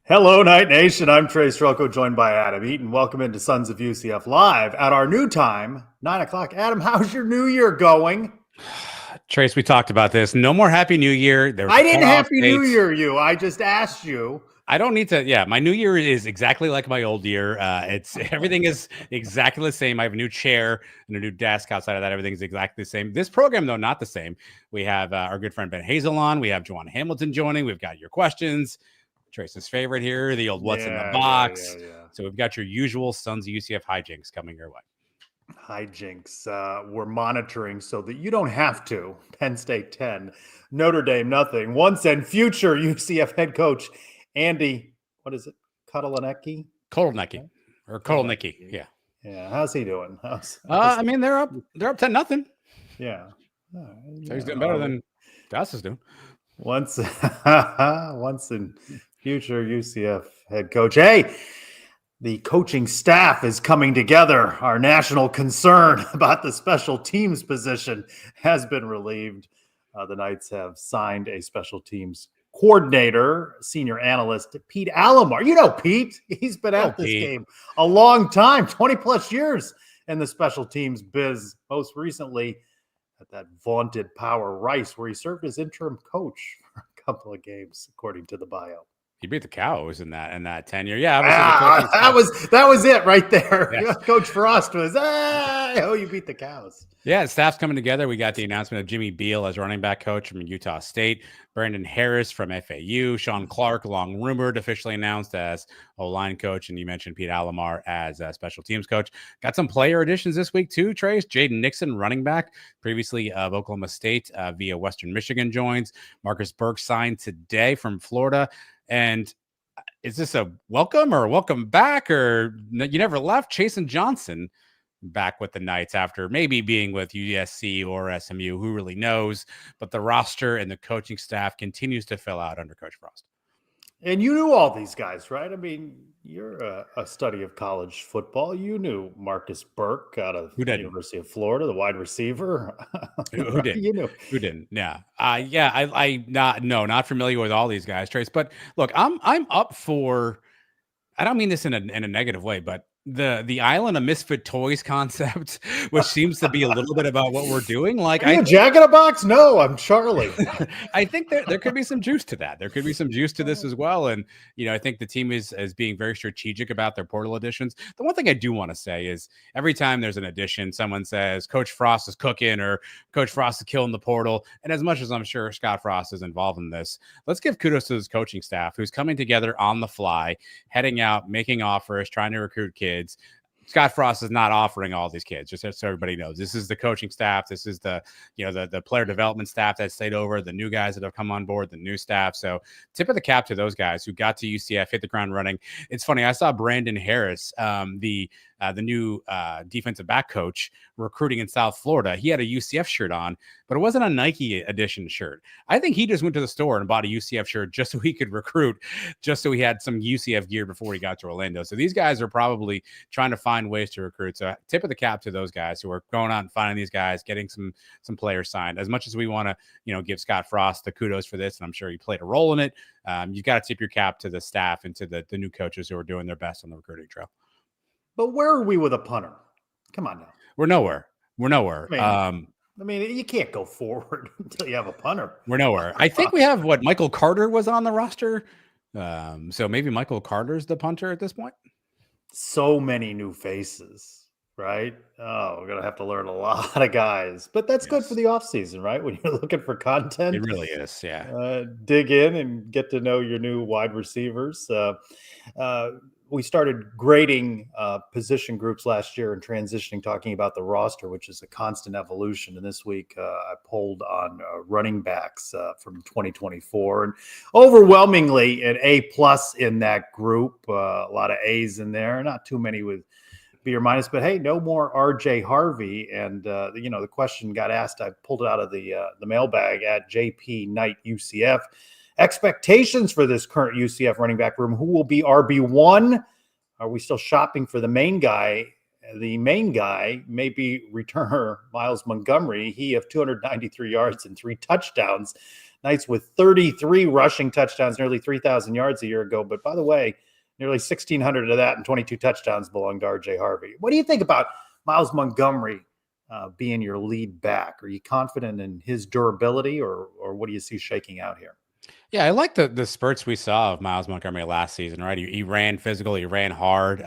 Hello, Night Nation. I'm Trey Strelko, joined by Adam Eaton. Welcome into Sons of UCF Live at our new time, 9 o'clock. Adam, how's your new year going? Trace, we talked about this. No more Happy New Year. I didn't Happy New Year you. I just asked you. I don't need to. Yeah, my new year is exactly like my old year. It's everything is exactly the same. I have a new chair and a new desk. Outside of that, everything's exactly the same. This program, though, not the same. We have our good friend Ben Hazel on. We have Jawon Hamilton joining. We've got your questions. Trace's favorite here, the old what's in the box. So we've got your usual Sons of UCF hijinks coming your way. Hijinks. We're monitoring so that you don't have to. Penn State 10, Notre Dame nothing. Once and future UCF head coach Andy, what is it? Kotelnicki? Kotelnicki. Yeah. Yeah. How's he doing? I mean, they're up 10-0. Yeah. So he's doing better than Gus is doing. Once in future UCF head coach. Hey, the coaching staff is coming together. Our national concern about the special teams position has been relieved. The Knights have signed a special teams coordinator, senior analyst, Pete Alomar. You know Pete. He's been at this game a long time, 20 plus years in the special teams biz, most recently at that vaunted Power Rice, where he served as interim coach for a couple of games, according to the bio. He beat the Cows in that tenure. Yeah, that was it right there. Yes. Coach Frost was, you beat the Cows. Yeah, staff's coming together. We got the announcement of Jimmy Beal as running back coach from Utah State, Brandon Harris from FAU, Sean Clark, long rumored, officially announced as O-line coach, and you mentioned Pete Alomar as a special teams coach. Got some player additions this week too, Trace. Jaden Nixon, running back, previously of Oklahoma State via Western Michigan, joins. Marcus Burke signed today from Florida. And is this a welcome or a welcome back, or you never left? Chasen Johnson back with the Knights after maybe being with USC or SMU, who really knows, but the roster and the coaching staff continues to fill out under Coach Frost. And you knew all these guys, right? I mean, you're a study of college football. You knew Marcus Burke out of the University of Florida, the wide receiver. Who didn't? You knew. Who didn't? Yeah. Not familiar with all these guys, Trace. But look, I'm up for, I don't mean this in a negative way, but the Island of Misfit Toys concept, which seems to be a little bit about what we're doing. Like, are you a Jack in a Box? No, I'm Charlie. I think there could be some juice to that. There could be some juice to this as well. And, I think the team is being very strategic about their portal additions. The one thing I do want to say is every time there's an addition, someone says Coach Frost is cooking or Coach Frost is killing the portal. And as much as I'm sure Scott Frost is involved in this, let's give kudos to his coaching staff who's coming together on the fly, heading out, making offers, trying to recruit kids. Scott Frost is not offering all these kids, just so everybody knows. This is the coaching staff. This is the player development staff that stayed over, the new guys that have come on board, the new staff. So tip of the cap to those guys who got to UCF, hit the ground running. It's funny. I saw Brandon Harris, the new defensive back coach, recruiting in South Florida. He had a UCF shirt on, but it wasn't a Nike edition shirt. I think he just went to the store and bought a UCF shirt just so he could recruit, just so he had some UCF gear before he got to Orlando. So these guys are probably trying to find ways to recruit. So tip of the cap to those guys who are going out and finding these guys, getting some players signed. As much as we want to, give Scott Frost the kudos for this, and I'm sure he played a role in it, you've got to tip your cap to the staff and to the new coaches who are doing their best on the recruiting trail. But where are we with a punter? Come on now. We're nowhere. I mean, you can't go forward until you have a punter. We're nowhere. I think we have Michael Carter was on the roster. So maybe Michael Carter's the punter at this point. So many new faces, right? Oh, we're going to have to learn a lot of guys. But that's good for the offseason, right? When you're looking for content. It really is, yeah. Dig in and get to know your new wide receivers. We started grading position groups last year and transitioning, talking about the roster, which is a constant evolution. And this week I polled on running backs from 2024, and overwhelmingly an A+ in that group. A lot of A's in there, not too many with B or minus, but hey, no more RJ Harvey. And the question got asked. I pulled it out of the mailbag at JP Knight UCF. Expectations for this current UCF running back room. Who will be RB1? Are we still shopping for the main guy? the main guy, maybe returner Miles Montgomery. He have 293 yards and 3 touchdowns. Knights with 33 rushing touchdowns, nearly 3,000 yards a year ago. But by the way, nearly 1,600 of that and 22 touchdowns belong to R.J. Harvey. What do you think about Miles Montgomery being your lead back? Are you confident in his durability, or what do you see shaking out here? Yeah, I like the spurts we saw of Miles Montgomery last season, right? He ran physical, he ran hard.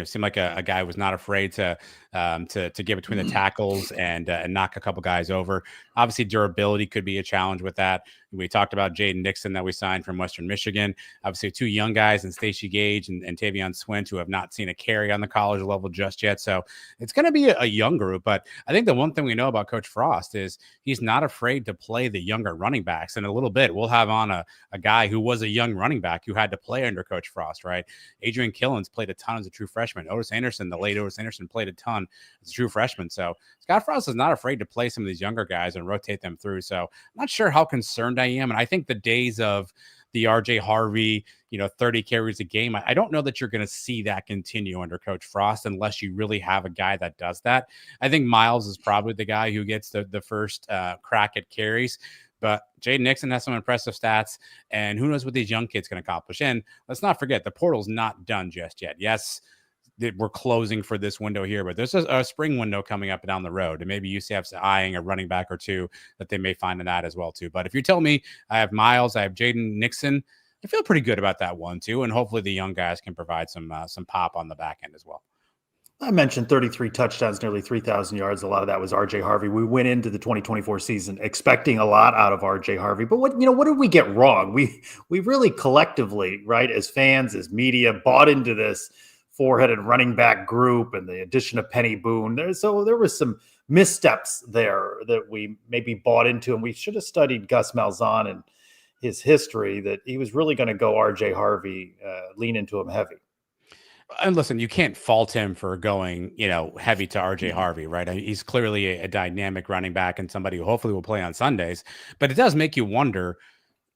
Seemed like a guy who was not afraid to get between the tackles and knock a couple guys over. Obviously, durability could be a challenge with that. We talked about Jaden Nixon that we signed from Western Michigan. Obviously, 2 young guys in Stacey Gage and Tavion Swint who have not seen a carry on the college level just yet. So it's going to be a young group. But I think the one thing we know about Coach Frost is he's not afraid to play the younger running backs. In a little bit, we'll have on a guy who was a young running back who had to play under Coach Frost, right? Adrian Killens played a ton as a true freshman. Otis Anderson, the late Otis Anderson, played a ton as a true freshman. So Scott Frost is not afraid to play some of these younger guys and rotate them through. So I'm not sure how concerned I am. And I think the days of the RJ Harvey, 30 carries a game, I don't know that you're going to see that continue under Coach Frost unless you really have a guy that does that. I think Miles is probably the guy who gets the first crack at carries. But Jaden Nixon has some impressive stats, and who knows what these young kids can accomplish. And let's not forget, the portal's not done just yet. Yes, we're closing for this window here, but there's a spring window coming up down the road, and maybe UCF's eyeing a running back or two that they may find in that as well too. But if you tell me I have Miles, I have Jaden Nixon, I feel pretty good about that one too, and hopefully the young guys can provide some pop on the back end as well. I mentioned 33 touchdowns, nearly 3,000 yards. A lot of that was R.J. Harvey. We went into the 2024 season expecting a lot out of R.J. Harvey. But what did we get wrong? We really collectively, right, as fans, as media, bought into this 4-headed running back group and the addition of Penny Boone. So there was some missteps there that we maybe bought into, and we should have studied Gus Malzahn and his history, that he was really going to go R.J. Harvey, lean into him heavy. And listen, you can't fault him for going, heavy to RJ Harvey, right? I mean, he's clearly a dynamic running back and somebody who hopefully will play on Sundays. But it does make you wonder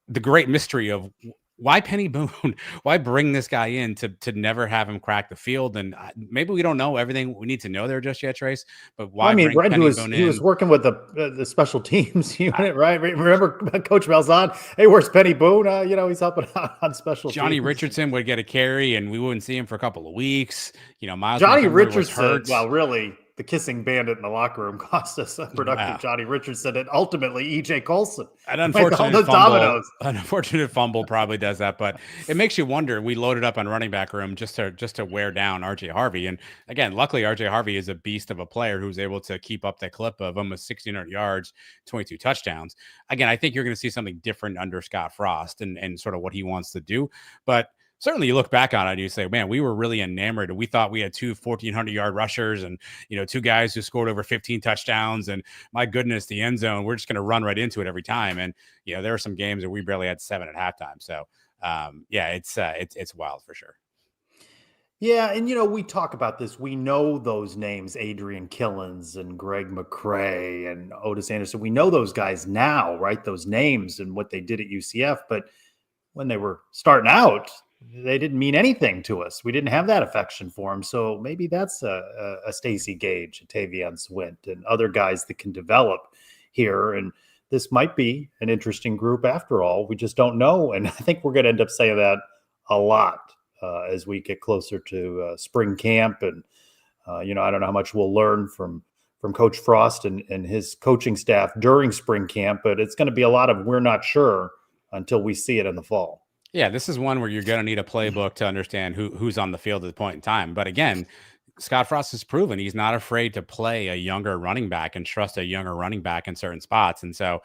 the great mystery of why Penny Boone? Why bring this guy in to never have him crack the field? And maybe we don't know everything we need to know there just yet, Trace. But why? Brent, he was working with the special teams unit, right? Remember Coach Malzahn? Hey, where's Penny Boone? He's helping out on special Johnny teams. Richardson would get a carry, and we wouldn't see him for a couple of weeks. Miles Johnny Richardson. Well, really, the kissing bandit in the locker room cost us a productive Johnny Richardson and ultimately E.J. Colson. An unfortunate fumble probably does that, but it makes you wonder. We loaded up on running back room just to wear down R.J. Harvey. And again, luckily R.J. Harvey is a beast of a player who's able to keep up that clip of almost 1,600 yards, 22 touchdowns. Again, I think you're going to see something different under Scott Frost and sort of what he wants to do. But certainly you look back on it and you say, man, we were really enamored. We thought we had 2 1,400-yard rushers and, 2 guys who scored over 15 touchdowns. And my goodness, the end zone, we're just going to run right into it every time. And, there are some games where we barely had 7 at halftime. So, it's wild for sure. Yeah, and we talk about this. We know those names, Adrian Killens and Greg McCrae and Otis Anderson. We know those guys now, right? Those names and what they did at UCF. But when they were starting out, they didn't mean anything to us. We didn't have that affection for them. So maybe that's a Stacey Gage, a Tavion Swint, and other guys that can develop here. And this might be an interesting group after all. We just don't know. And I think we're going to end up saying that a lot as we get closer to spring camp. And, I don't know how much we'll learn from Coach Frost and his coaching staff during spring camp, but it's going to be a lot of we're not sure until we see it in the fall. Yeah, this is one where you're going to need a playbook to understand who's on the field at the point in time. But again, Scott Frost has proven he's not afraid to play a younger running back and trust a younger running back in certain spots. And so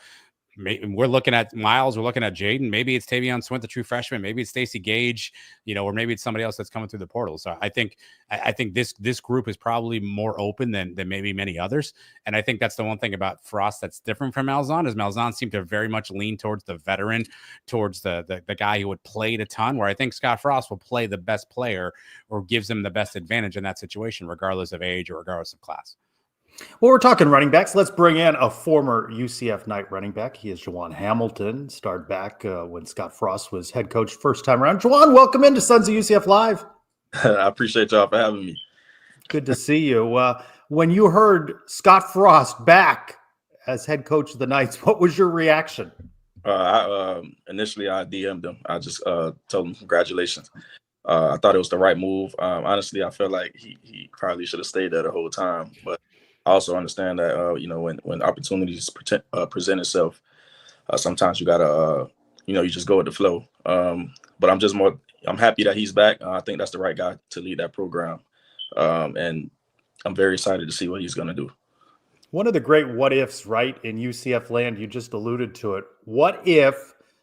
we're looking at Miles, we're looking at Jaden. Maybe it's Tavion Swint, the true freshman. Maybe it's Stacey Gage, or maybe it's somebody else that's coming through the portal. So I think this group is probably more open than maybe many others. And I think that's the one thing about Frost that's different from Malzahn is Malzahn seemed to very much lean towards the veteran, towards the guy who would play a ton, where I think Scott Frost will play the best player or gives him the best advantage in that situation, regardless of age or regardless of class. Well, we're talking running backs. Let's bring in a former UCF Knight running back. He is Jawon Hamilton, started back when Scott Frost was head coach first time around. Jawon, welcome into Sons of UCF Live. I appreciate y'all for having me. Good to see you. When you heard Scott Frost back as head coach of the Knights, what was your reaction? Initially I DM'd him. I just told him congratulations. I thought it was the right move. Honestly, I feel like he probably should have stayed there the whole time. But I also understand that when opportunities present itself, sometimes you gotta you just go with the flow. But I'm happy that he's back. I think that's the right guy to lead that program, and I'm very excited to see what he's gonna do. One of the great what ifs, right, in UCF land, you just alluded to it. What if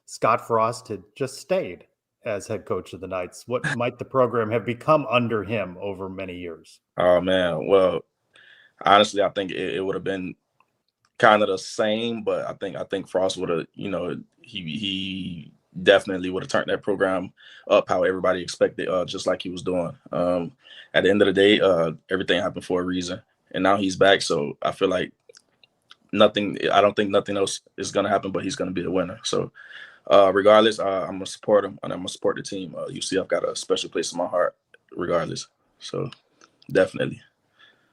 Scott Frost had just stayed as head coach of the Knights? What might the program have become under him over many years? Oh man, well, honestly, I think it would have been kind of the same, but I think Frost would have, he definitely would have turned that program up how everybody expected, just like he was doing. At the end of the day, everything happened for a reason, and now he's back. So I feel like I don't think nothing else is gonna happen, but he's gonna be the winner. So regardless, I'm gonna support him and I'm gonna support the team. UCF got a special place in my heart, regardless. So definitely.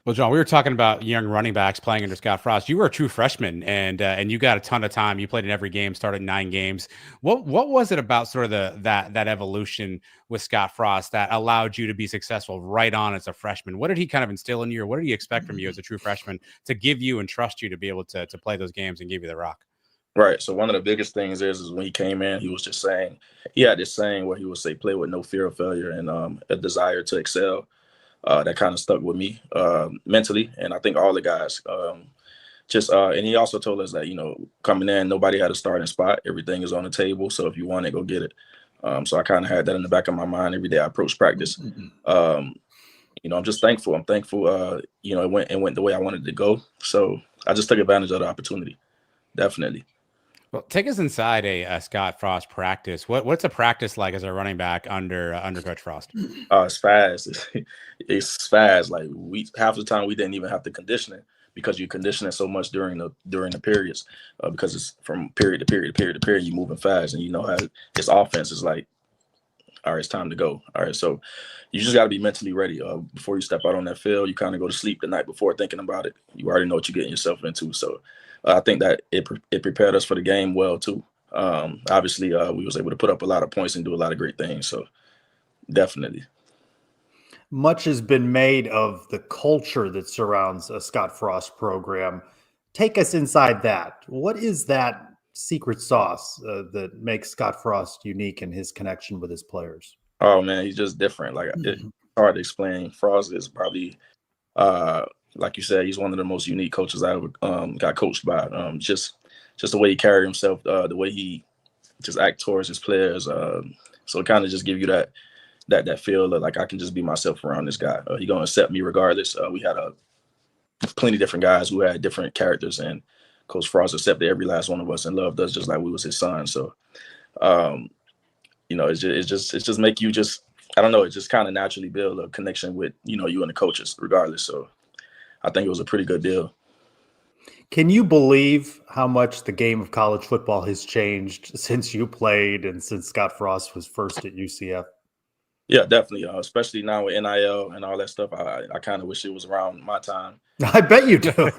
Well, John, we were talking about young running backs playing under Scott Frost. You were a true freshman, and you got a ton of time. You played in every game, started 9 games. What was it about sort of that evolution with Scott Frost that allowed you to be successful right on as a freshman? What did he kind of instill in you, or what did he expect from you as a true freshman to give you and trust you to be able to play those games and give you the rock? Right. So one of the biggest things is when he came in, he was just saying, he had this saying where he would say, play with no fear of failure and a desire to excel. That kind of stuck with me mentally, and I think all the guys and he also told us that coming in, nobody had a starting spot. Everything is on the table, so if you want it, go get it. So I kind of had that in the back of my mind every day I approached practice. I'm just thankful. I'm thankful. It went the way I wanted it to go. So I just took advantage of the opportunity. Definitely. Well, take us inside a Scott Frost practice. What's a practice like as a running back under Coach Frost? It's fast. It's fast. Like half the time we didn't even have to condition it because you condition it so much during the periods because it's from period to period to period to period. You're moving fast, and you know how this offense is like. All right, it's time to go. All right, so you just got to be mentally ready before you step out on that field. You kind of go to sleep the night before thinking about it. You already know what you're getting yourself into. So I think that it prepared us for the game well too. Obviously, we was able to put up a lot of points and do a lot of great things. So definitely. Much has been made of the culture that surrounds a Scott Frost program. Take us inside that. What is that secret sauce that makes Scott Frost unique in his connection with his players? Oh man, he's just different. Like it's hard to explain. Frost is probably, like you said, he's one of the most unique coaches I ever got coached by. Just the way he carried himself, the way he just act towards his players. So it kind of just give you that feel that like I can just be myself around this guy. He's gonna accept me regardless. We had plenty of different guys who had different characters, and Coach Frost accepted every last one of us and loved us just like we was his son. So, it's just make you just, I don't know, it just kind of naturally build a connection with, you and the coaches regardless. So I think it was a pretty good deal. Can you believe how much the game of college football has changed since you played and since Scott Frost was first at UCF? Yeah, definitely. Especially now with NIL and all that stuff. I kind of wish it was around my time. I bet you do.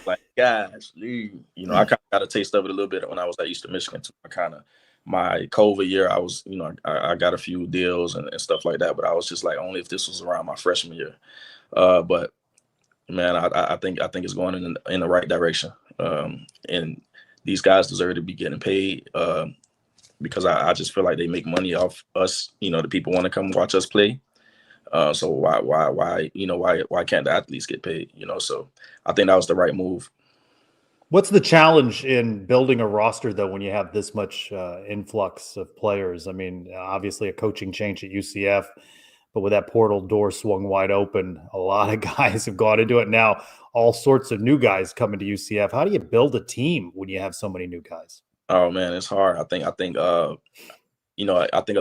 Like, guys, I kind of got a taste of it a little bit when I was at Eastern Michigan too. My COVID year, I was, I got a few deals and stuff like that, but I was just like, only if this was around my freshman year. But man, I think it's going in the right direction. And these guys deserve to be getting paid because I just feel like they make money off us. The people want to come watch us play. So why can't the athletes get paid? So I think that was the right move. What's the challenge in building a roster, though, when you have this much influx of players? I mean, obviously a coaching change at UCF, but with that portal door swung wide open, a lot of guys have gone into it now. All sorts of new guys coming to UCF. How do you build a team when you have so many new guys? Oh man, it's hard. I think a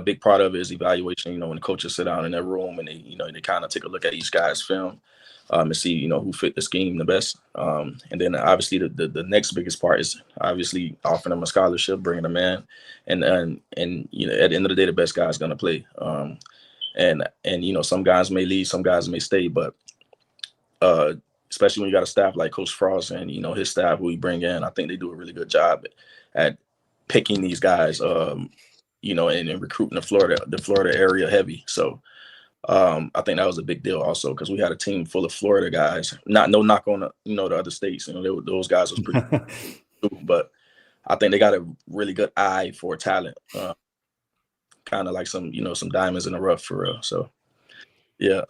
big part of it is evaluation. When the coaches sit down in their room and they kind of take a look at each guy's film and see who fit the scheme the best. And then obviously the next biggest part is obviously offering them a scholarship, bringing them in, and at the end of the day, the best guy is going to play. and some guys may leave, some guys may stay, but especially when you got a staff like Coach Frost and his staff who we bring in, I think they do a really good job at picking these guys, and recruiting the Florida area heavy. So I think that was a big deal also because we had a team full of Florida guys. No knock on the other states. Those guys was pretty cool, but I think they got a really good eye for talent. Kind of like some diamonds in the rough for real. So yeah.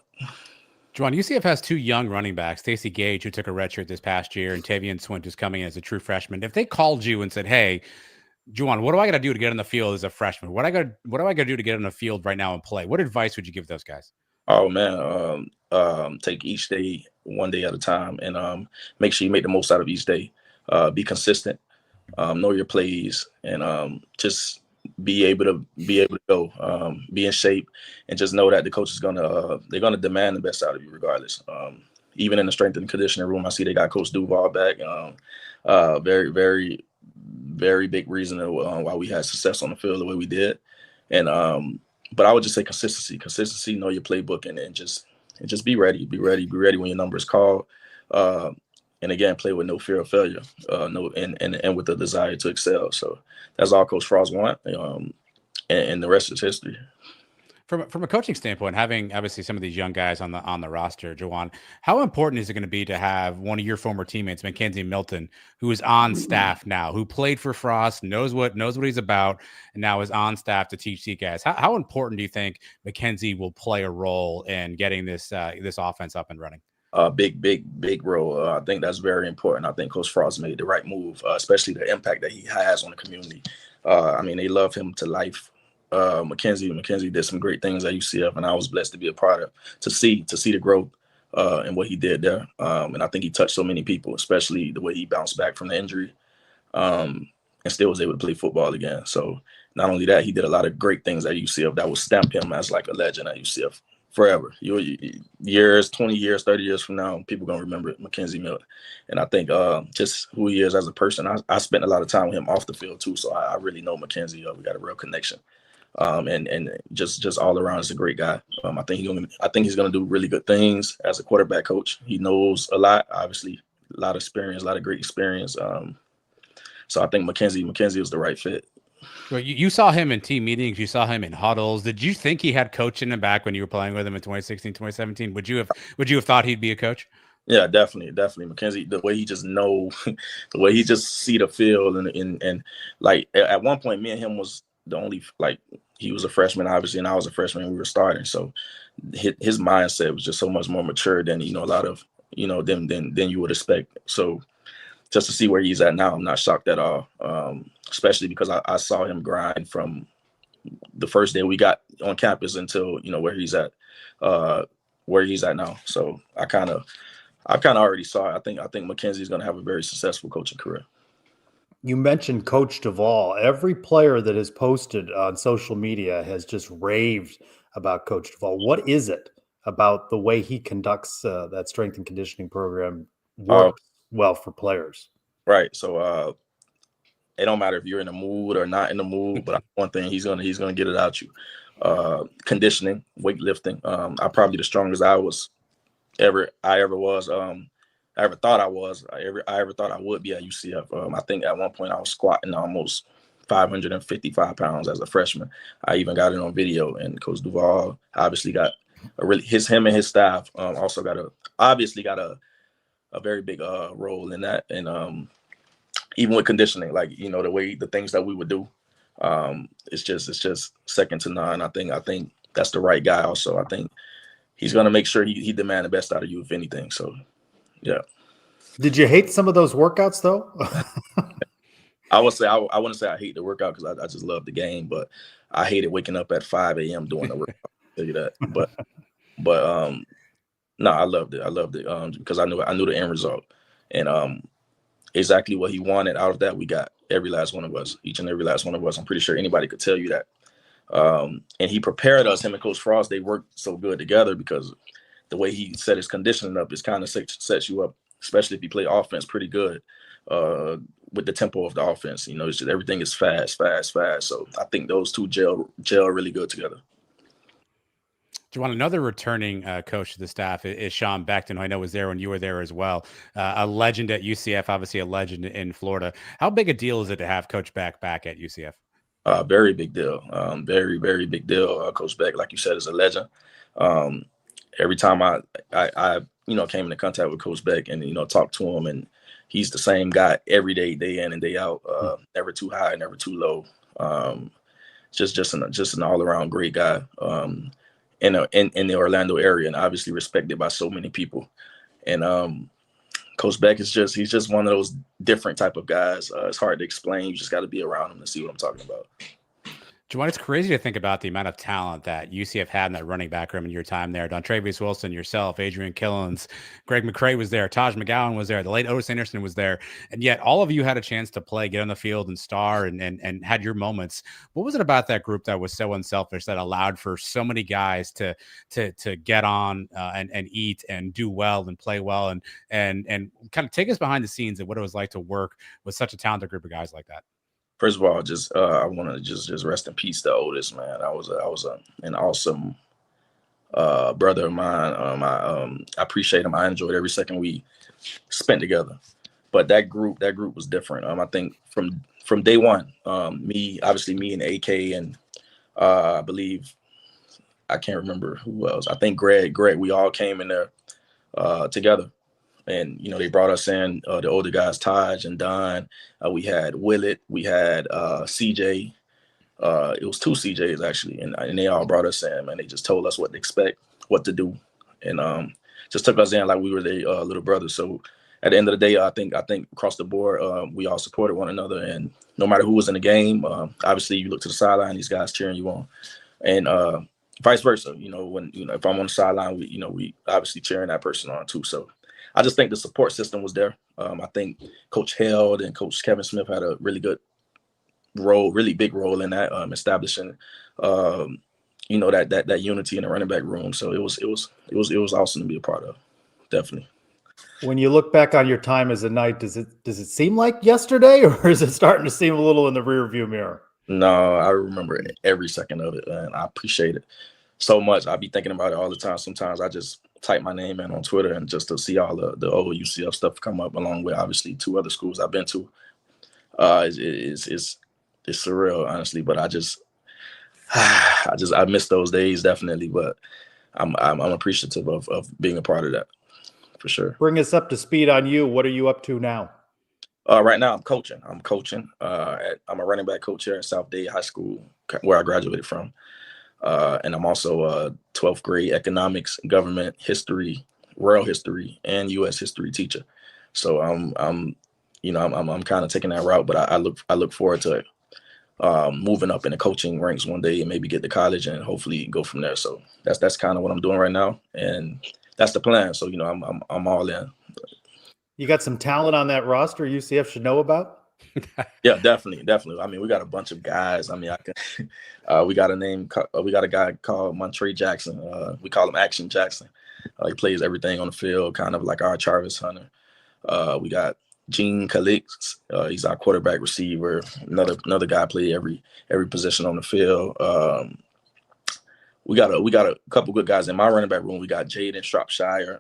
Jawon, UCF has two young running backs, Stacey Gage, who took a redshirt this past year, and Tavian Swint, who's coming in as a true freshman. If they called you and said, "Hey, Jawon, what do I got to do to get on the field as a freshman? What do I got to do to get on the field right now and play?" What advice would you give those guys? Oh man, take each day one day at a time, and make sure you make the most out of each day. Be consistent, know your plays, and just be able to go, be in shape, and just know that the coach is they're gonna demand the best out of you regardless. Even in the strength and conditioning room, I see they got Coach Duval back. Very, very, very big reason why we had success on the field the way we did. And but I would just say consistency, know your playbook, and just be ready when your number is called. And again, play with no fear of failure, and with the desire to excel. So that's all Coach Frost want, and the rest is history. From a coaching standpoint, having obviously some of these young guys on the roster, Jawon, how important is it going to be to have one of your former teammates, Mackenzie Milton, who is on staff now, who played for Frost, knows what he's about, and now is on staff to teach these guys? How important do you think Mackenzie will play a role in getting this offense up and running? Big role. I think that's very important. I think Coach Frost made the right move, especially the impact that he has on the community. They love him to life. Mackenzie did some great things at UCF, and I was blessed to be a part of, to see the growth and what he did there. And I think he touched so many people, especially the way he bounced back from the injury, and still was able to play football again. So not only that, he did a lot of great things at UCF that will stamp him as like a legend at UCF forever. Years, 20 years, 30 years from now, people going to remember Mackenzie Milton. And I think just who he is as a person, I spent a lot of time with him off the field too, so I really know Mackenzie. We got a real connection. And just all around is a great guy. I think he's gonna do really good things as a quarterback coach. He knows a lot, obviously, a lot of experience, a lot of great experience. So I think Mackenzie was the right fit. Well, you saw him in team meetings, you saw him in huddles. Did you think he had coaching him back when you were playing with him in 2016, 2017? Would you have thought he'd be a coach? Yeah, definitely. Mackenzie, the way he just the way he just see the field, and like at one point, me and him was the only, like, he was a freshman, obviously, and I was a freshman, and we were starting. So his mindset was just so much more mature than, a lot of, than you would expect. So just to see where he's at now, I'm not shocked at all, especially because I saw him grind from the first day we got on campus until, where he's at now. So I kind of already saw it. I think Mackenzie's going to have a very successful coaching career. You mentioned Coach Duval. Every player that has posted on social media has just raved about Coach Duval. What is it about the way he conducts that strength and conditioning program works well for players? Right. So it don't matter if you're in the mood or not in the mood, but one thing, he's gonna get it out you. Conditioning, weightlifting. I'm probably the strongest I ever was. I ever thought I was. I ever thought I would be at UCF. I think at one point I was squatting almost 555 pounds as a freshman. I even got it on video, and Coach Duval obviously got him and his staff also got a very big role in that. And even with conditioning, like, the things that we would do, it's just second to none. I think that's the right guy. Also, I think he's gonna make sure he demand the best out of you, if anything. So. Yeah. Did you hate some of those workouts though? I wouldn't say I hate the workout because I just love the game, but I hated waking up at 5 a.m. doing the workout. I'll tell you that. But no, I loved it. Because I knew the end result, and exactly what he wanted out of that, we got every last one of us, each and every last one of us. I'm pretty sure anybody could tell you that. And he prepared us. Him and Coach Frost, they worked so good together because the way he set his conditioning up is kind of sets you up, especially if you play offense, pretty good with the tempo of the offense. It's just, everything is fast. So I think those two gel really good together. Jawon, another returning coach to the staff is Sean Beckton, who I know was there when you were there as well. A legend at UCF, obviously a legend in Florida. How big a deal is it to have Coach Beck back at UCF? Very big deal. Very, very big deal. Coach Beck, like you said, is a legend. Every time I came into contact with Coach Beck and, talked to him, and he's the same guy every day in and day out, never too high, never too low. Just an all around great guy. In the Orlando area, and obviously respected by so many people. And Coach Beck he's just one of those different type of guys. It's hard to explain. You just got to be around him to see what I'm talking about. Jawon, it's crazy to think about the amount of talent that UCF had in that running back room in your time there. Dontravius Wilson, yourself, Adrian Killens, Greg McCrae was there, Taj McGowan was there, the late Otis Anderson was there, and yet all of you had a chance to play, get on the field and star and had your moments. What was it about that group that was so unselfish that allowed for so many guys to get on and eat and do well and play well and kind of take us behind the scenes of what it was like to work with such a talented group of guys like that? First of all, I want to just rest in peace to Otis, man. I was an awesome brother of mine. I appreciate him. I enjoyed every second we spent together. But that group was different. I think from day one, me and AK and I believe I can't remember who else. I think Greg, we all came in there together. And, they brought us in, the older guys, Taj and Don. We had Willett. We had CJ. It was 2 CJs, actually. And they all brought us in, man. They just told us what to expect, what to do. And just took us in like we were their little brothers. So at the end of the day, I think across the board, we all supported one another. And no matter who was in the game, obviously you look to the sideline, these guys cheering you on. And vice versa, when if I'm on the sideline, we obviously cheering that person on too. So I just think the support system was there. I think Coach Held and Coach Kevin Smith had a really good role, really big role in that, establishing, that unity in the running back room. So it was awesome to be a part of, definitely. When you look back on your time as a Knight, does it seem like yesterday, or is it starting to seem a little in the rearview mirror? No, I remember every second of it, and I appreciate it so much. I be thinking about it all the time. Sometimes I just type my name in on Twitter and just to see all the old UCF stuff come up, along with obviously 2 other schools I've been to. It's surreal, honestly. But I miss those days, definitely. But I'm appreciative of being a part of that, for sure. Bring us up to speed on you. What are you up to now? Right now, I'm coaching. I'm a running back coach here at South Dade High School, where I graduated from. And I'm also a 12th grade economics, government history, world history, and U.S. history teacher. So I'm kind of taking that route, but I look forward to moving up in the coaching ranks one day and maybe get to college and hopefully go from there. So that's kind of what I'm doing right now, and that's the plan. So I'm all in. You got some talent on that roster UCF should know about? Yeah, definitely. I mean, we got a bunch of guys. I mean, we got a guy called Montre Jackson. We call him Action Jackson. He plays everything on the field, kind of like our Travis Hunter. We got Gene Calix. He's our quarterback receiver. Another guy play every position on the field. We got a couple good guys in my running back room. We got Jaden Shropshire,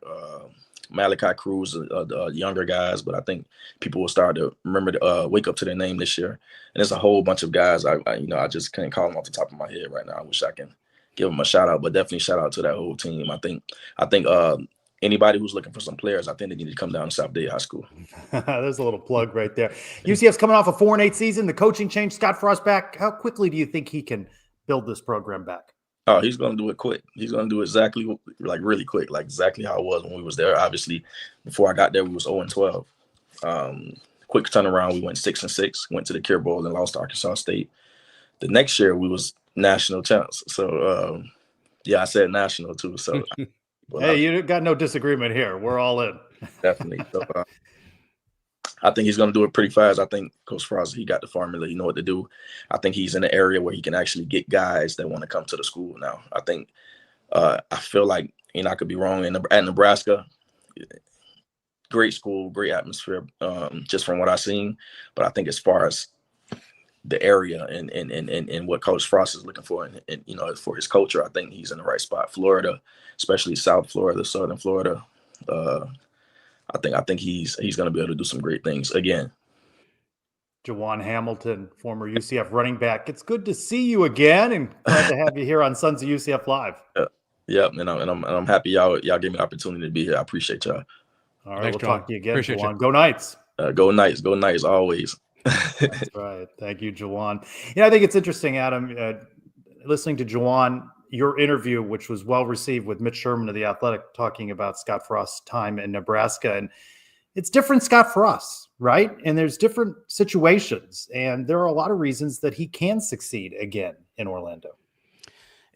Malachi Cruz, the younger guys, but I think people will start to remember to wake up to their name this year. And there's a whole bunch of guys. I just can't call them off the top of my head right now. I wish I can give them a shout out, but definitely shout out to that whole team. I think anybody who's looking for some players, I think they need to come down to South Dade High School. There's a little plug right there. UCF's coming off a 4-8 season. The coaching change. Scott Frost back. How quickly do you think he can build this program back? Oh, he's going to do it quick. He's going to do exactly really quick, like exactly how it was when we was there. Obviously, before I got there, we was 0-12. Quick turnaround. We went 6-6, went to the Cure Bowl and lost to Arkansas State. The next year, we was national champs. So, I said national too. So, hey, you got no disagreement here. We're all in. Definitely. So, I think he's going to do it pretty fast. I think Coach Frost, he got the formula. You know what to do. I think he's in an area where he can actually get guys that want to come to the school now. I think I feel like, I could be wrong, at Nebraska, great school, great atmosphere, just from what I've seen. But I think as far as the area and what Coach Frost is looking for, and for his culture, I think he's in the right spot. Florida, especially South Florida, Southern Florida. I think he's going to be able to do some great things again. Jawon Hamilton, former UCF running back. It's good to see you again, and glad to have you here on Sons of UCF Live. Yeah, and I'm happy y'all gave me the opportunity to be here. I appreciate y'all. All right, Thanks, we'll talk to you again, Appreciate Jawon. you. Go Knights. Go Knights always. That's right. Thank you, Jawon. I think it's interesting, Adam, listening to Jawon, your interview, which was well received with Mitch Sherman of The Athletic, talking about Scott Frost's time in Nebraska. And it's different Scott Frost, right? And there's different situations. And there are a lot of reasons that he can succeed again in Orlando.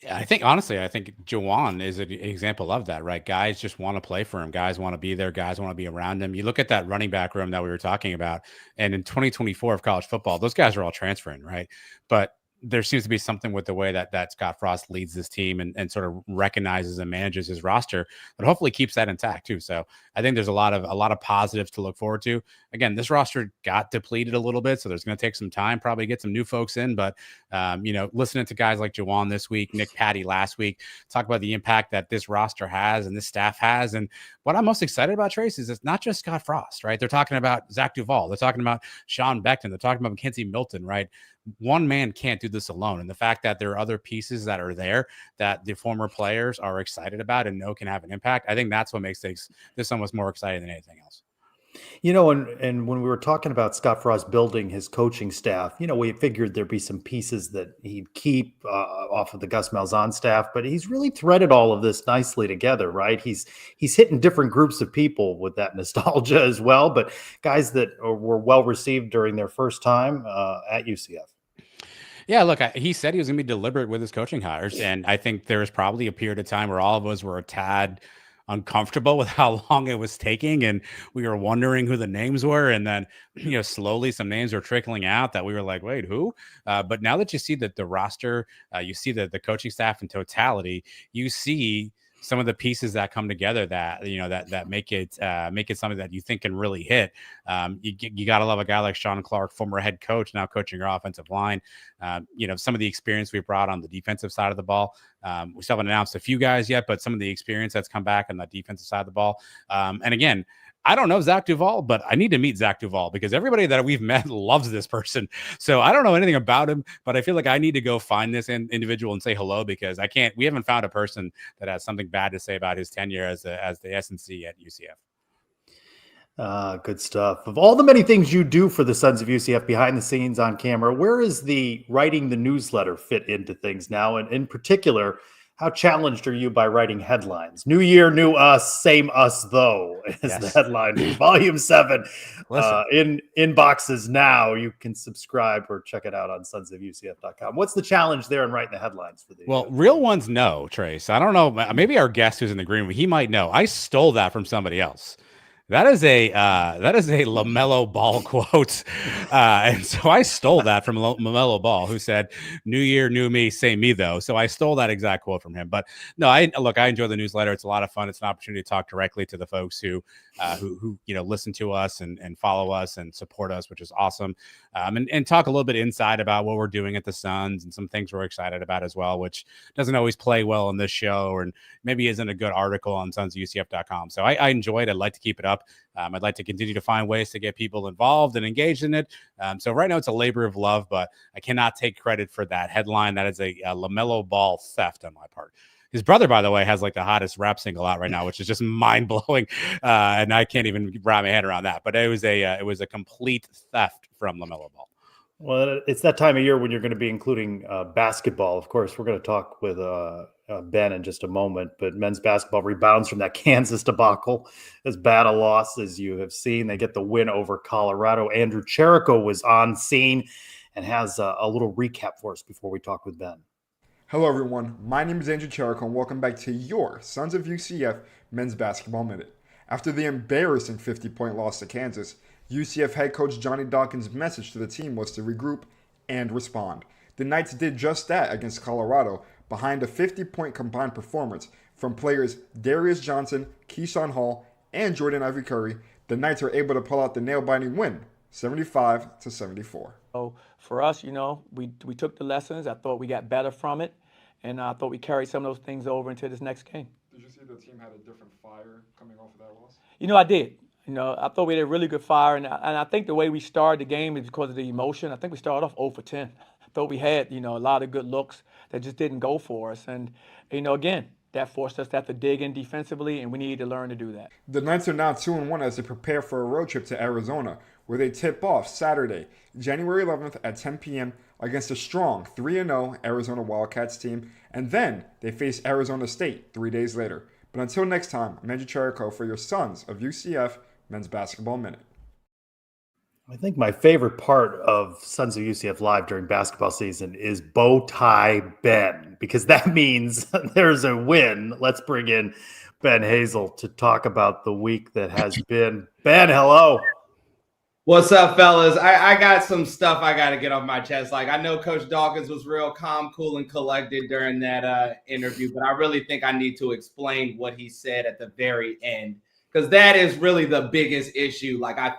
I think, honestly, Jawon is an example of that, right? Guys just want to play for him. Guys want to be there. Guys want to be around him. You look at that running back room that we were talking about, and in 2024 of college football, those guys are all transferring, right? But there seems to be something with the way that Scott Frost leads this team and sort of recognizes and manages his roster that hopefully keeps that intact too. So I think there's a lot of positives to look forward to. Again, this roster got depleted a little bit, so there's going to take some time, probably get some new folks in. But listening to guys like Jawon this week, Nick Patty last week, talk about the impact that this roster has and this staff has. And what I'm most excited about, Trace, is it's not just Scott Frost, right? They're talking about Zach Duvall. They're talking about Sean Beckton. They're talking about Mackenzie Milton, right? One man can't do this alone. And the fact that there are other pieces that are there that the former players are excited about and know can have an impact, I think that's what makes this almost more exciting than anything else. And when we were talking about Scott Frost building his coaching staff, we figured there'd be some pieces that he'd keep off of the Gus Malzahn staff, but he's really threaded all of this nicely together, right? He's hitting different groups of people with that nostalgia as well, but guys that were well received during their first time at UCF. Yeah, look, he said he was going to be deliberate with his coaching hires, and I think there was probably a period of time where all of us were a tad uncomfortable with how long it was taking, and we were wondering who the names were, and then slowly some names were trickling out that we were like, wait, who? But now that you see that the roster, you see the coaching staff in totality, you see some of the pieces that come together that that make it something that you think can really hit. You got to love a guy like Sean Clark, former head coach, now coaching our offensive line. Some of the experience we brought on the defensive side of the ball. We still haven't announced a few guys yet, but some of the experience that's come back on the defensive side of the ball. And again, I don't know Zach Duvall, but I need to meet Zach Duvall because everybody that we've met loves this person. So I don't know anything about him, but I feel like I need to go find this individual and say hello because we haven't found a person that has something bad to say about his tenure as the SNC at UCF. Good stuff. Of all the many things you do for the Sons of UCF behind the scenes on camera, where is the writing the newsletter fit into things now? And in particular, how challenged are you by writing headlines? New year, new us, same us though is the headline. Volume 7 in boxes now. You can subscribe or check it out on sonsofUCF.com. What's the challenge there in writing the headlines for the? Well, real ones know, Trace. I don't know. Maybe our guest who's in the green room, he might know. I stole that from somebody else. That is a LaMelo Ball quote, and so I stole that from LaMelo Ball, who said, "New year, new me, same me though." So I stole that exact quote from him. But no, I enjoy the newsletter. It's a lot of fun. It's an opportunity to talk directly to the folks who listen to us and follow us and support us, which is awesome. And talk a little bit inside about what we're doing at the Suns and some things we're excited about as well, which doesn't always play well in this show or maybe isn't a good article on sonsofUCF.com. So I enjoy it. I'd like to keep it up. I'd like to continue to find ways to get people involved and engaged in it. So right now it's a labor of love, but I cannot take credit for that headline. That is a LaMelo Ball theft on my part. His brother, by the way, has like the hottest rap single out right now, which is just mind blowing, and I can't even wrap my head around that. But it was a complete theft from LaMelo Ball. Well, it's that time of year when you're going to be including basketball. Of course, we're going to talk with Ben in just a moment, but men's basketball rebounds from that Kansas debacle. As bad a loss as you have seen. They get the win over Colorado. Andrew Cherico was on scene and has a little recap for us before we talk with Ben. Hello, everyone. My name is Andrew Cherico, and welcome back to your Sons of UCF Men's Basketball Minute. After the embarrassing 50-point loss to Kansas, UCF head coach Johnny Dawkins' message to the team was to regroup and respond. The Knights did just that against Colorado behind a 50-point combined performance from players Darius Johnson, Keyshawn Hall, and Jordan Ivy Curry. The Knights are able to pull out the nail-biting win, 75-74. So for us, we took the lessons. I thought we got better from it, and I thought we carried some of those things over into this next game. Did you see the team had a different fire coming off of that loss? I did. I thought we had a really good fire, and I think the way we started the game is because of the emotion. I think we started off 0 for 10. I thought we had, a lot of good looks that just didn't go for us. And, again, that forced us to have to dig in defensively, and we needed to learn to do that. The Knights are now 2-1 as they prepare for a road trip to Arizona, where they tip off Saturday, January 11th at 10 p.m. against a strong 3-0 Arizona Wildcats team, and then they face Arizona State 3 days later. But until next time, I'm Andrew Cherico for your Sons of UCF Men's Basketball Minute. I think my favorite part of Sons of UCF Live during basketball season is Bow Tie Ben, because that means there's a win. Let's bring in Ben Hazel to talk about the week that has been. Ben, hello. What's up, fellas? I got some stuff I got to get off my chest. Like, I know Coach Dawkins was real calm, cool, and collected during that interview, but I really think I need to explain what he said at the very end, because that is really the biggest issue. Like, I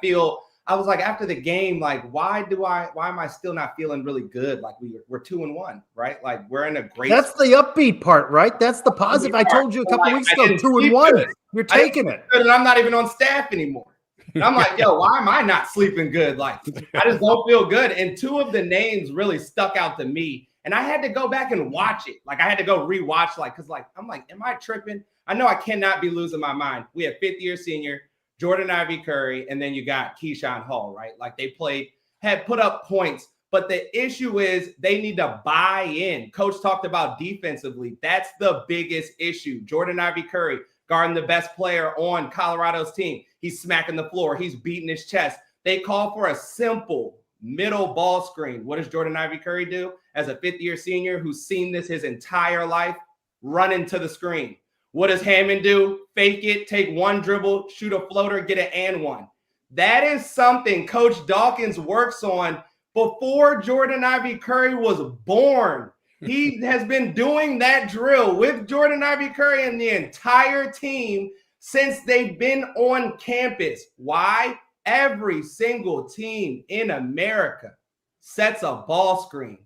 was like, after the game, like, why am I still not feeling really good? Like, we're 2-1, right? Like, we're in a great. That's the upbeat part, right? That's the positive. I told you a couple weeks ago, 2-1. You're taking it. And I'm not even on staff anymore. And I'm like, yo, why am I not sleeping good? Like, I just don't feel good. And two of the names really stuck out to me. And I had to go back and watch it. Like, I had to go rewatch, because I'm like, am I tripping? I know I cannot be losing my mind. We have fifth-year senior Jordan Ivy Curry, and then you got Keyshawn Hall, right? Like, they had put up points, but the issue is they need to buy in. Coach talked about defensively. That's the biggest issue. Jordan Ivy Curry, guarding the best player on Colorado's team. He's smacking the floor. He's beating his chest. They call for a simple middle ball screen. What does Jordan Ivy Curry do as a fifth-year senior who's seen this his entire life? Run into the screen. What does Hammond do? Fake it, take one dribble, shoot a floater, get an and one. That is something Coach Dawkins works on before Jordan Ivy Curry was born. He has been doing that drill with Jordan Ivy Curry and the entire team since they've been on campus. Why? Every single team in America sets a ball screen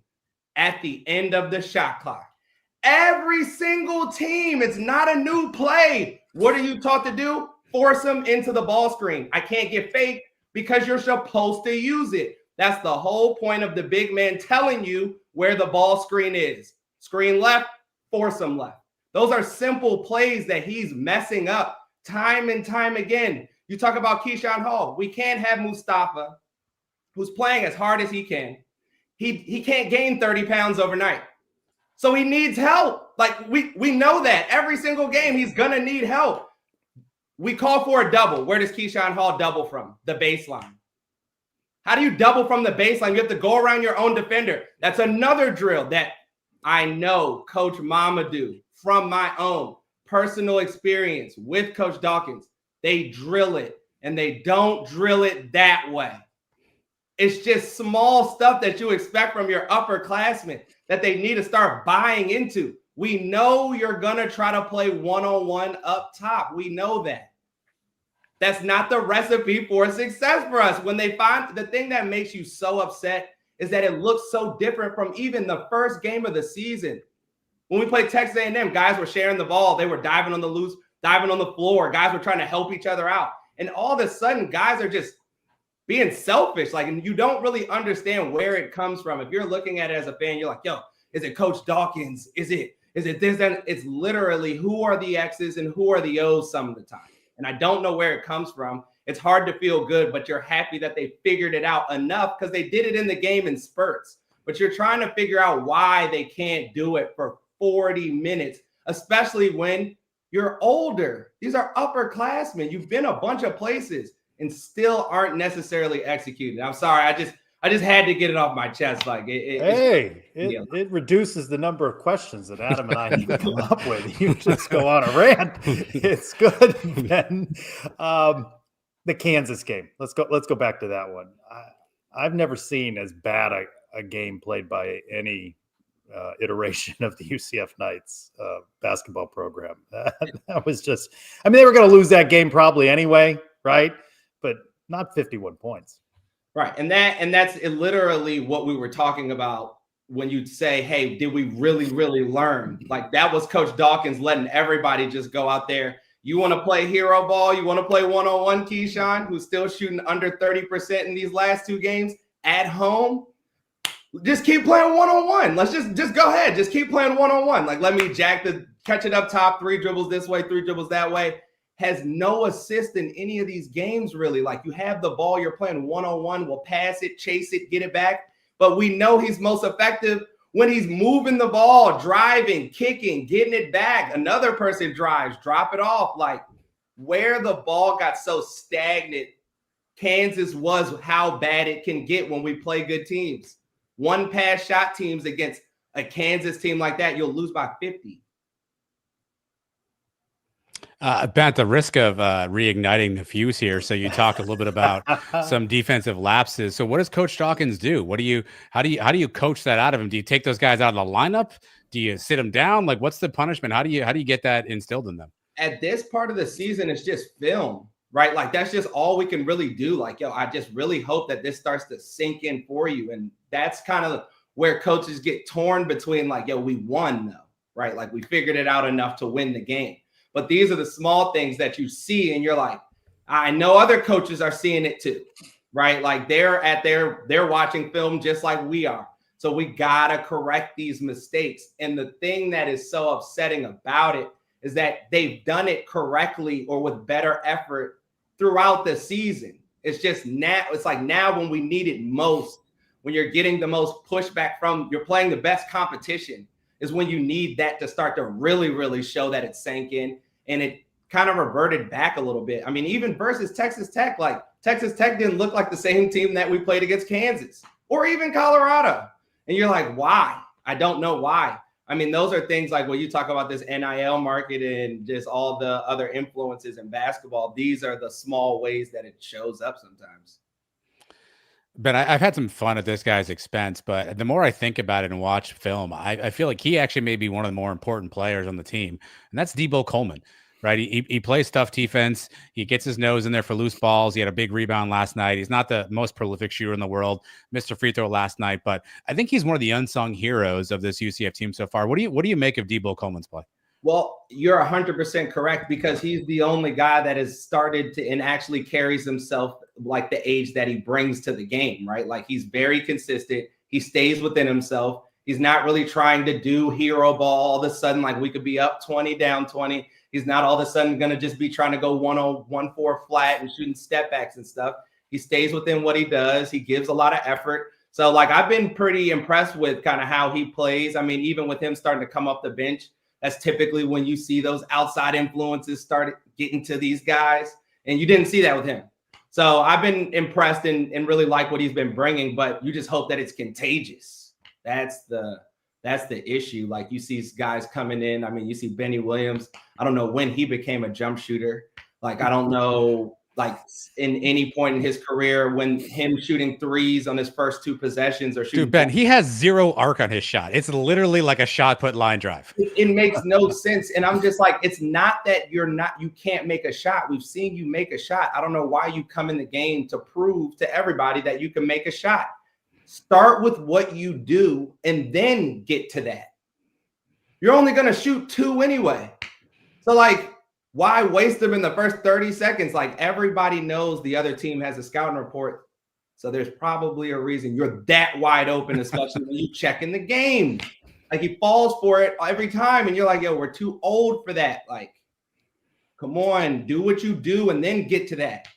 at the end of the shot clock. Every single team. It's not a new play. What are you taught to do? Force them into the ball screen. I can't get fake because you're supposed to use it. That's the whole point of the big man telling you where the ball screen is. Screen left, force them left. Those are simple plays that he's messing up time and time again. You talk about Keyshawn Hall. We can't have Mustafa, who's playing as hard as he can. He can't gain 30 pounds overnight. So he needs help. Like, we know that. Every single game, he's going to need help. We call for a double. Where does Keyshawn Hall double from? The baseline. How do you double from the baseline? You have to go around your own defender. That's another drill that I know Coach Mamadou, from my own personal experience with Coach Dawkins, they drill it, and they don't drill it that way. It's just small stuff that you expect from your upperclassmen that they need to start buying into. We know you're going to try to play one-on-one up top. We know that. That's not the recipe for success for us. When they find the thing that makes you so upset is that it looks so different from even the first game of the season. When we played Texas A&M, guys were sharing the ball. They were diving on the loose, diving on the floor. Guys were trying to help each other out. And all of a sudden, guys are just being selfish. Like, and you don't really understand where it comes from. If you're looking at it as a fan, you're like, yo, is it Coach Dawkins? Is it this? And it's literally who are the X's and who are the O's some of the time. And I don't know where it comes from. It's hard to feel good, but you're happy that they figured it out enough because they did it in the game in spurts. But you're trying to figure out why they can't do it for 40 minutes, especially when you're older. These are upperclassmen. You've been a bunch of places and still aren't necessarily executed. I'm sorry. I just had to get it off my chest. Like it reduces the number of questions that Adam and I need to come up with. You just go on a rant. It's good, Ben. The Kansas game. Let's go back to that one. I've never seen as bad a game played by any iteration of the UCF Knights basketball program. That was just. I mean, they were going to lose that game probably anyway, right? But not 51 points. Right. And that's literally what we were talking about when you say, hey, did we really, really learn? Like that was Coach Dawkins letting everybody just go out there. You want to play hero ball? You want to play one-on-one, Keyshawn, who's still shooting under 30% in these last 2 games at home? Just keep playing one-on-one. Let's just go ahead. Just keep playing one-on-one. Like, let me catch it up top, 3 dribbles this way, 3 dribbles that way. Has no assist in any of these games, really. Like, you have the ball, you're playing one-on-one, we'll pass it, chase it, get it back. But we know he's most effective when he's moving the ball, driving, kicking, getting it back. Another person drives, drop it off. Like, where the ball got so stagnant, Kansas was how bad it can get when we play good teams. One pass shot teams against a Kansas team like that, you'll lose by 50. At the risk of reigniting the fuse here, so you talked a little bit about some defensive lapses. So what does Coach Dawkins do? How do you coach that out of him? Do you take those guys out of the lineup? Do you sit them down? Like, what's the punishment? How do you get that instilled in them? At this part of the season, it's just film, right? Like, that's just all we can really do. Like, yo, I just really hope that this starts to sink in for you. And that's kind of where coaches get torn between, like, yo, we won though, right? Like, we figured it out enough to win the game. But these are the small things that you see, and you're like, I know other coaches are seeing it too, right? Like, they're watching film just like we are. So we gotta correct these mistakes. And the thing that is so upsetting about it is that they've done it correctly or with better effort throughout the season. It's just now, it's like now when we need it most, when you're getting the most pushback from, you're playing the best competition, is when you need that to start to really, really show that it sank in. And it kind of reverted back a little bit. I mean, even versus Texas Tech, like Texas Tech didn't look like the same team that we played against Kansas or even Colorado. And you're like, why? I don't know why. I mean, those are things like when you talk about this NIL market and just all the other influences in basketball, these are the small ways that it shows up sometimes. But I've had some fun at this guy's expense, but the more I think about it and watch film, I feel like he actually may be one of the more important players on the team, and that's Debo Coleman, right? He plays tough defense. He gets his nose in there for loose balls. He had a big rebound last night. He's not the most prolific shooter in the world, missed a free throw last night, but I think he's one of the unsung heroes of this UCF team so far. What do you make of Debo Coleman's play? Well, you're 100% correct, because he's the only guy that has started to and actually carries himself like the age that he brings to the game, right? Like, he's very consistent. He stays within himself. He's not really trying to do hero ball all of a sudden, like we could be up 20, down 20. He's not all of a sudden going to just be trying to go 1-on-1-4 flat and shooting step backs and stuff. He stays within what he does. He gives a lot of effort. So, like, I've been pretty impressed with kind of how he plays. I mean, even with him starting to come off the bench, that's typically when you see those outside influences start getting to these guys. And you didn't see that with him. So I've been impressed and really like what he's been bringing, but you just hope that it's contagious. That's the issue. Like, you see guys coming in. I mean, you see Benny Williams. I don't know when he became a jump shooter. Like, I don't know, like, in any point in his career when him shooting threes on his first 2 possessions or shooting. Dude, Ben, he has 0 arc on his shot. It's literally like a shot put line drive. It makes no sense. And I'm just like, it's not that you can't make a shot. We've seen you make a shot. I don't know why you come in the game to prove to everybody that you can make a shot. Start with what you do and then get to that. You're only going to shoot 2 anyway. So, like, why waste them in the first 30 seconds? Like, everybody knows the other team has a scouting report. So there's probably a reason you're that wide open, especially when you check in the game. Like, he falls for it every time. And you're like, yo, we're too old for that. Like, come on, do what you do and then get to that.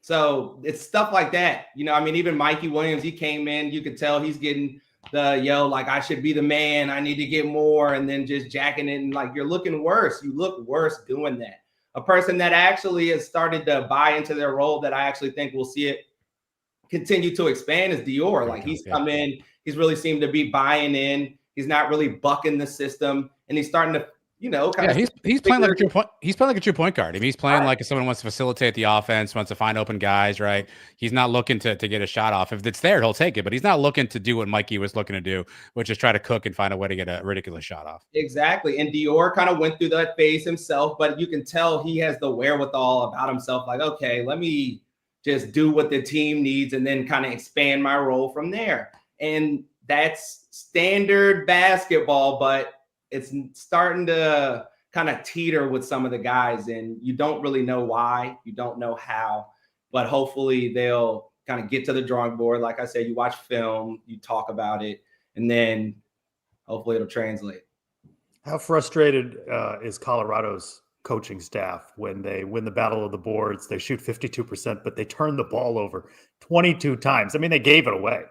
So it's stuff like that. You know, I mean, even Mikey Williams, he came in, you could tell he's getting like, I should be the man. I need to get more. And then just jacking it. And like, you're looking worse. You look worse doing that. A person that actually has started to buy into their role that I actually think we'll see it continue to expand is Dior. Like, he's come in, he's really seemed to be buying in. He's not really bucking the system. And he's starting to, you know, he's playing like a true point. He's playing like a true point guard. I mean, he's playing like if someone wants to facilitate the offense, wants to find open guys, right? He's not looking to get a shot off. If it's there, he'll take it, but he's not looking to do what Mikey was looking to do, which is try to cook and find a way to get a ridiculous shot off. Exactly. And Dior kind of went through that phase himself, but you can tell he has the wherewithal about himself. Like, okay, let me just do what the team needs and then kind of expand my role from there. And that's standard basketball, but it's starting to kind of teeter with some of the guys, and you don't really know why, you don't know how, but hopefully they'll kind of get to the drawing board. Like I said, you watch film, you talk about it, and then hopefully it'll translate. How frustrated is Colorado's coaching staff when they win the battle of the boards? They shoot 52%, but they turn the ball over 22 times. I mean, they gave it away.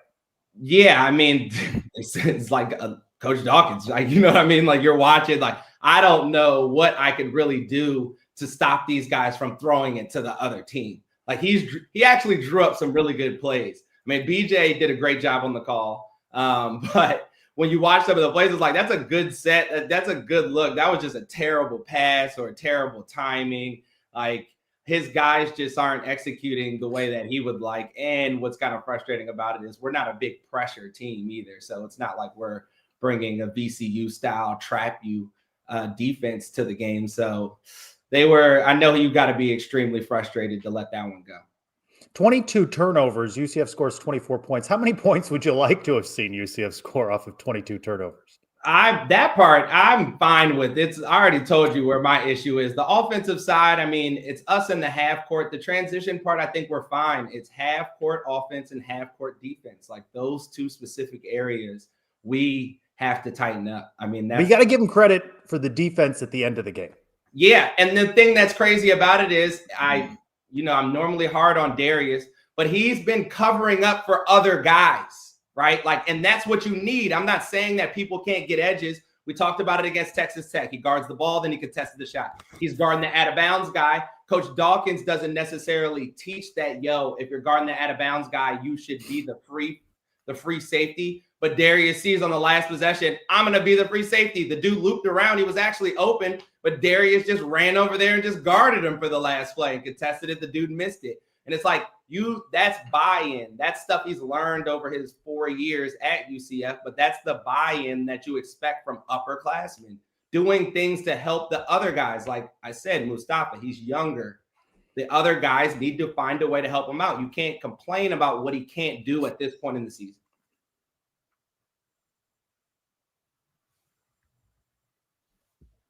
Yeah, I mean, it's like Coach Dawkins, like, you know what I mean? Like, you're watching, like, I don't know what I could really do to stop these guys from throwing it to the other team. Like, he actually drew up some really good plays. I mean, BJ did a great job on the call, but when you watch some of the plays, it's like, that's a good set. That's a good look. That was just a terrible pass or a terrible timing. Like, his guys just aren't executing the way that he would like. And what's kind of frustrating about it is we're not a big pressure team either. So it's not like we're bringing a VCU style trap you defense to the game. So I know you got to be extremely frustrated to let that one go. 22 turnovers. UCF scores 24 points. How many points would you like to have seen UCF score off of 22 turnovers? That part I'm fine with. I already told you where my issue is. The offensive side, I mean, it's us in the half court. The transition part, I think we're fine. It's half court offense and half court defense. Like, those two specific areas, we have to tighten up. I mean, you got to give them credit for the defense at the end of the game. Yeah, and the thing that's crazy about it is I'm normally hard on Darius, but he's been covering up for other guys, right? Like, and that's what you need. I'm not saying that people can't get edges. We talked about it against Texas Tech. He guards the ball, then he contested the shot. He's guarding the out-of-bounds guy. Coach Dawkins doesn't necessarily teach that, if you're guarding the out-of-bounds guy, you should be the free safety. But Darius sees on the last possession, I'm going to be the free safety. The dude looped around. He was actually open, but Darius just ran over there and just guarded him for the last play and contested it. The dude missed it. And it's like, that's buy-in. That's stuff he's learned over his 4 years at UCF, but that's the buy-in that you expect from upperclassmen, doing things to help the other guys. Like I said, Mustafa, he's younger. The other guys need to find a way to help him out. You can't complain about what he can't do at this point in the season.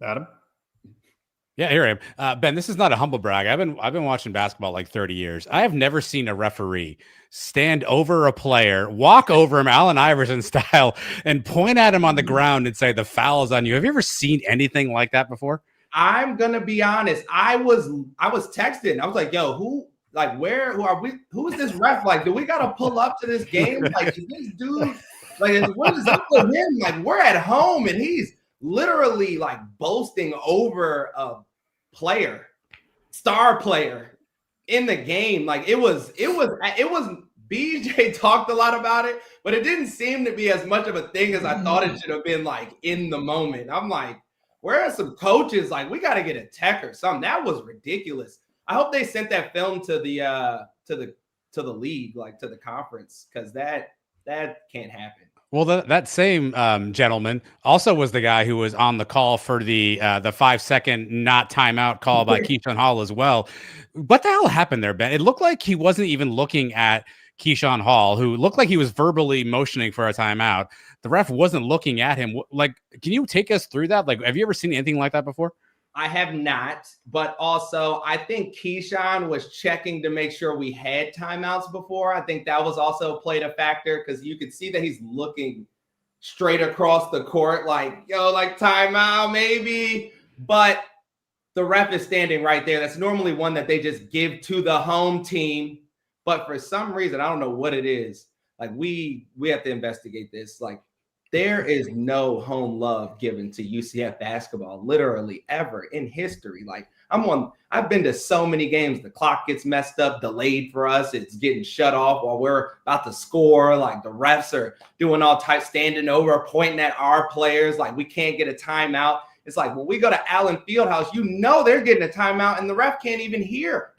Adam? Yeah, here I am. Ben, this is not a humble brag. I've been watching basketball like 30 years. I have never seen a referee stand over a player, walk over him, Allen Iverson style, and point at him on the ground and say, the foul is on you. Have you ever seen anything like that before? I'm gonna be honest. I was texting. I was like, who are we? Who is this ref? Like, do we gotta pull up to this game? Like, is this dude, like, what is up with him? Like, we're at home and he's literally like boasting over a star player in the game. Like, it was BJ talked a lot about it, but it didn't seem to be as much of a thing as I thought it should have been, like, in the moment. I'm like, where are some coaches? Like, we got to get a tech or something. That was ridiculous. I hope they sent that film to the league, like to the conference, because that can't happen. Well, that same gentleman also was the guy who was on the call for the 5-second not timeout call by Keyshawn Hall as well. What the hell happened there, Ben? It looked like he wasn't even looking at Keyshawn Hall, who looked like he was verbally motioning for a timeout. The ref wasn't looking at him. Like, can you take us through that? Like, have you ever seen anything like that before? I have not, but also I think Keyshawn was checking to make sure we had timeouts before. I think that was also played a factor, because you could see that he's looking straight across the court like, like timeout maybe, but the ref is standing right there. That's normally one that they just give to the home team, but for some reason, I don't know what it is. Like, we have to investigate this. Like, there is no home love given to UCF basketball, literally ever in history. Like, I've been to so many games. The clock gets messed up, delayed for us. It's getting shut off while we're about to score. Like, the refs are doing all types, standing over, pointing at our players. Like, we can't get a timeout. It's like, when we go to Allen Fieldhouse, they're getting a timeout and the ref can't even hear.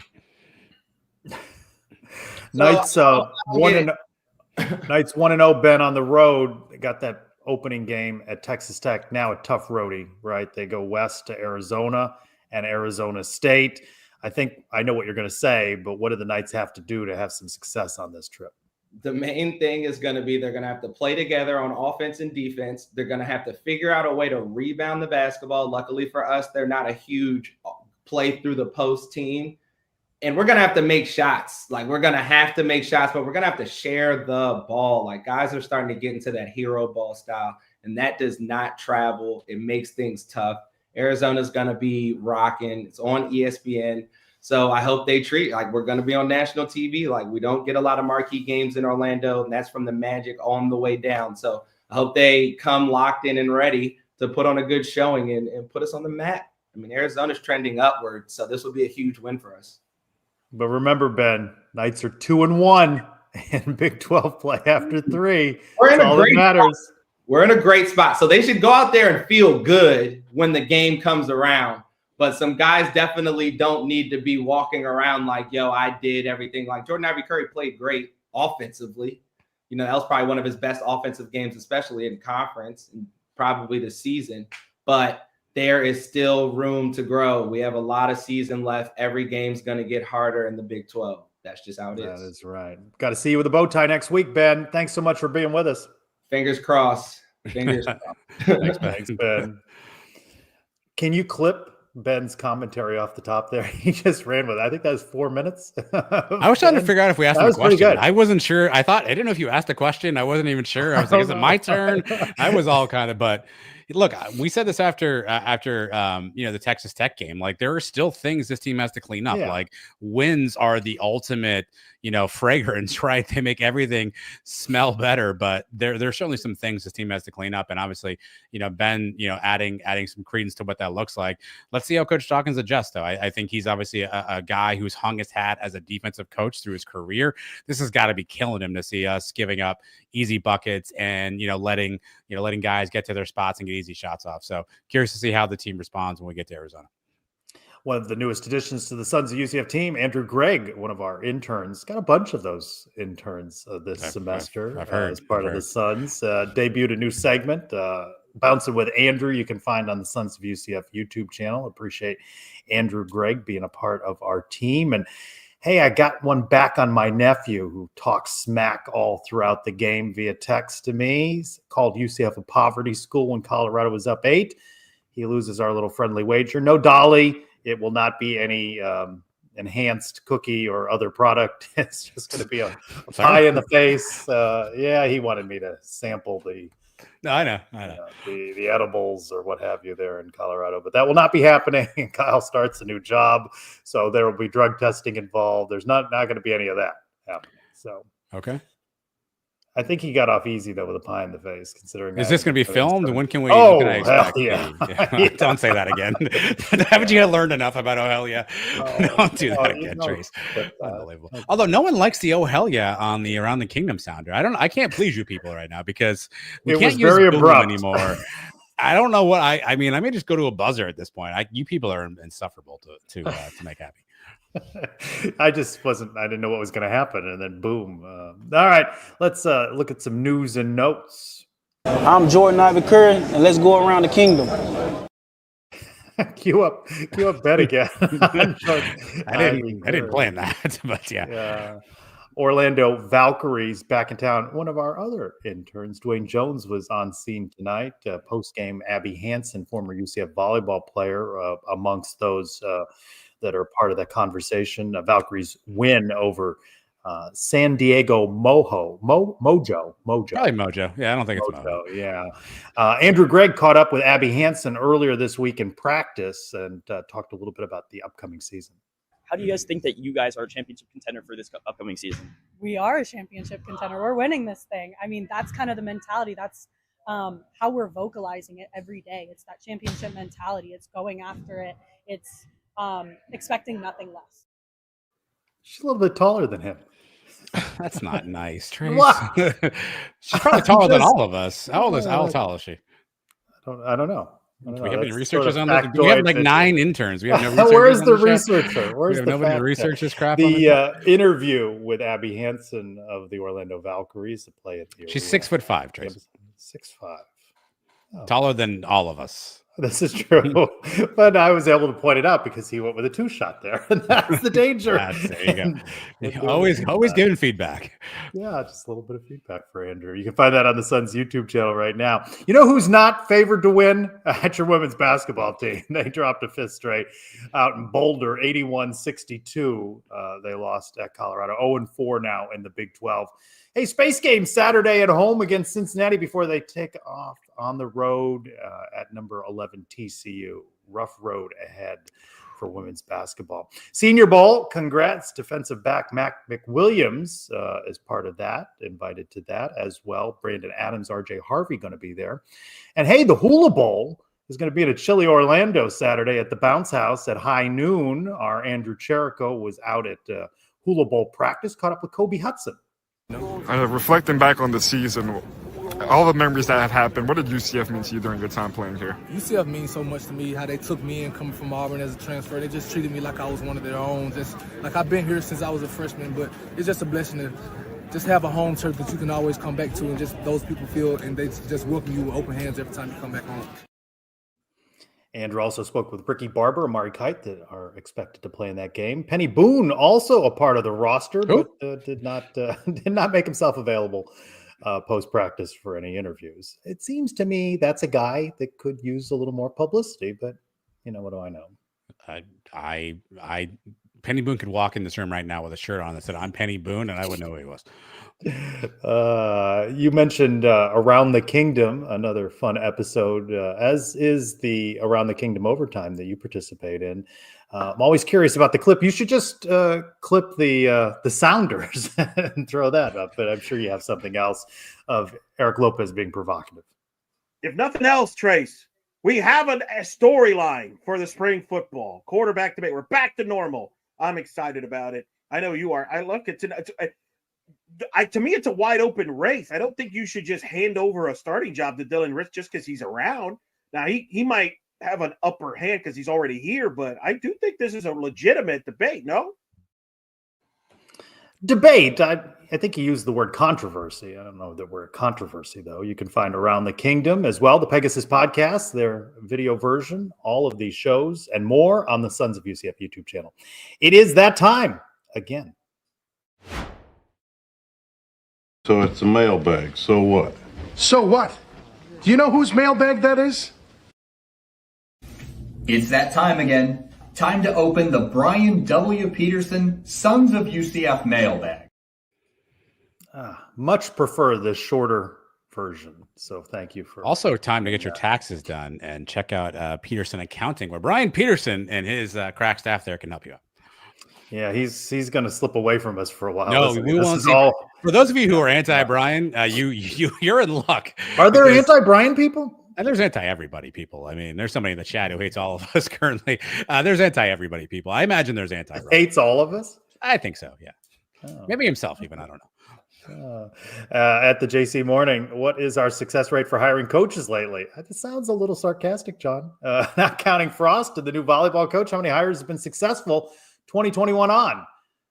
Knights 1-0, Ben, on the road. They got that opening game at Texas Tech. Now a tough roadie, right? They go west to Arizona and Arizona State. I think I know what you're going to say, but what do the Knights have to do to have some success on this trip? The main thing is going to be they're going to have to play together on offense and defense. They're going to have to figure out a way to rebound the basketball. Luckily for us, they're not a huge play through the post team. And we're going to have to make shots. Like, we're going to have to make shots, but we're going to have to share the ball. Like, guys are starting to get into that hero ball style, and that does not travel. It makes things tough. Arizona's going to be rocking. It's on ESPN. So I hope they treat like we're going to be on national TV. Like, we don't get a lot of marquee games in Orlando, and that's from the Magic on the way down. So I hope they come locked in and ready to put on a good showing and put us on the map. I mean, Arizona's trending upward, so this will be a huge win for us. But remember, Ben, Knights are 2-1 in Big 12 play after 3. We're in That's all that matters. We're in a great spot. So they should go out there and feel good when the game comes around. But some guys definitely don't need to be walking around like, yo, I did everything. Like, Jordan Ivy Curry played great offensively. You know, that was probably one of his best offensive games, especially in conference and probably the season. But there is still room to grow. We have a lot of season left. Every game's going to get harder in the Big 12. That's just how it is. That is right. Got to see you with a bow tie next week, Ben. Thanks so much for being with us. Fingers crossed. Fingers crossed. Thanks, Ben. Can you clip Ben's commentary off the top there? He just ran with it. I think that was 4 minutes. I was trying to figure out if we asked him a question. I wasn't sure. I didn't know if you asked a question. I wasn't even sure. I was like, is it my turn? I was all kind of, but look, we said this after the Texas Tech game. Like, there are still things this team has to clean up. Yeah. Like, wins are the ultimate, fragrance, right? They make everything smell better, but there's certainly some things this team has to clean up. And obviously, Ben, adding some credence to what that looks like. Let's see how Coach Dawkins adjusts, though. I think he's obviously a guy who's hung his hat as a defensive coach through his career. This has got to be killing him to see us giving up easy buckets and letting guys get to their spots and get easy shots off. So curious to see how the team responds when we get to Arizona. One of the newest additions to the Sons of UCF team, Andrew Gregg, one of our interns, got a bunch of those interns this semester I've heard, as part of the Sons. Debuted a new segment, Bouncing with Andrew, you can find on the Sons of UCF YouTube channel. Appreciate Andrew Gregg being a part of our team. And hey, I got one back on my nephew who talks smack all throughout the game via text to me. He's called UCF a poverty school when Colorado was up 8. He loses our little friendly wager. No dolly. It will not be any enhanced cookie or other product. It's just going to be a pie in the face. Yeah, he wanted me to sample the No, I know. the edibles or what have you there in Colorado, but that will not be happening. Kyle starts a new job, so there will be drug testing involved. There's not going to be any of that happening. So okay, I think he got off easy though with a pie in the face. Considering is this going to be filmed? When can we? Oh, can I expect? hell yeah. Yeah. Don't say that again. Haven't you learned enough about oh hell yeah? Don't do that again, Trace. Unbelievable. Although no one likes the oh hell yeah on the Around the Kingdom sounder. I can't please you people right now because we can't use very boom abrupt anymore. I don't know what I mean. I may just go to a buzzer at this point. You people are insufferable to make happy. I didn't know what was going to happen, and then boom. All right, let's look at some news and notes. I'm Jordan Ivy Curry, and let's go around the kingdom. Cue up Ben again. I didn't plan that, but yeah. Orlando Valkyries back in town. One of our other interns, Dwayne Jones, was on scene tonight. Post-game, Abby Hansen, former UCF volleyball player, amongst those that are part of that conversation. Valkyries win over San Diego Mojo. Probably Mojo. Yeah, I don't think it's Mojo. Yeah. Andrew Gregg caught up with Abby Hansen earlier this week in practice and talked a little bit about the upcoming season. How do you guys think that you guys are a championship contender for this upcoming season? We are a championship contender. We're winning this thing. I mean, that's kind of the mentality. That's how we're vocalizing it every day. It's that championship mentality. It's going after it. It's expecting nothing less. She's a little bit taller than him. That's not nice, Trace. She's probably taller than all of us. How tall is she? I don't know. Do we have any researchers on that? We have like 9 interns. We have no researchers. Where's the researcher? We have nobody to research this crap. The interview with Abby Hansen of the Orlando Valkyries to play at the. She's 6'5", Trace. 6'5". taller than all of us. This is true, but I was able to point it out because he went with a 2-shot there, and that's the danger. There you go. Always giving feedback. Yeah, just a little bit of feedback for Andrew. You can find that on the Suns YouTube channel right now. You know who's not favored to win? At your women's basketball team. They dropped a fifth straight out in Boulder, 81-62. They lost at Colorado, 0-4 now in the Big 12. Hey, Space Game Saturday at home against Cincinnati before they take off on the road at number 11 TCU. Rough road ahead for women's basketball. Senior Bowl, congrats. Defensive back Mac McWilliams is part of that, invited to that as well. Brandon Adams, RJ Harvey going to be there. And hey, the Hula Bowl is going to be in a chilly Orlando Saturday at the Bounce House at high noon. Our Andrew Cherico was out at Hula Bowl practice, caught up with Kobe Hudson. Reflecting back on the season, all the memories that have happened, what did UCF mean to you during your time playing here? UCF means so much to me, how they took me in coming from Auburn as a transfer. They just treated me like I was one of their own. Just like I've been here since I was a freshman, but it's just a blessing to just have a home turf that you can always come back to, and just those people feel and they just welcome you with open hands every time you come back home. Andrew also spoke with Ricky Barber and Mari Kite that are expected to play in that game. Penny Boone, also a part of the roster, but did not make himself available post-practice for any interviews. It seems to me that's a guy that could use a little more publicity, but what do I know? I Penny Boone could walk in this room right now with a shirt on that said "I'm Penny Boone," and I wouldn't know who he was. You mentioned Around the Kingdom, another fun episode, as is the Around the Kingdom overtime that you participate in. I'm always curious about the clip. You should just clip the Sounders and throw that up, but I'm sure you have something else of Eric Lopez being provocative. If nothing else, Trace, we have a storyline for the spring football. Quarterback debate. We're back to normal. I'm excited about it. I know you are. I look at to me, it's a wide open race. I don't think you should just hand over a starting job to Dylan Rich just because he's around. Now, he might have an upper hand because he's already here, but I do think this is a legitimate debate, no? Debate. I think you used the word controversy. I don't know the word controversy, though. You can find Around the Kingdom as well, the Pegasus podcast, their video version, all of these shows and more on the Sons of UCF YouTube channel. It is that time again. So it's a mailbag. So what? So what? Do you know whose mailbag that is? It's that time again. Time to open the Brian W. Peterson Sons of UCF mailbag. Much prefer the shorter version. So thank you for also time to get your taxes done and check out Peterson Accounting, where Brian Peterson and his crack staff there can help you out. Yeah, he's going to slip away from us for a while. No, we won't see. For those of you who are anti-Brian, you're in luck. Are there anti-Brian people? And there's anti-everybody people. I mean, there's somebody in the chat who hates all of us currently. There's anti-everybody people. I imagine there's anti-Brian. Hates all of us? I think so, yeah. Maybe himself even, I don't know. At the JC Morning, what is our success rate for hiring coaches lately? That sounds a little sarcastic, John. Not counting Frost, the new volleyball coach, how many hires have been successful 2021 on?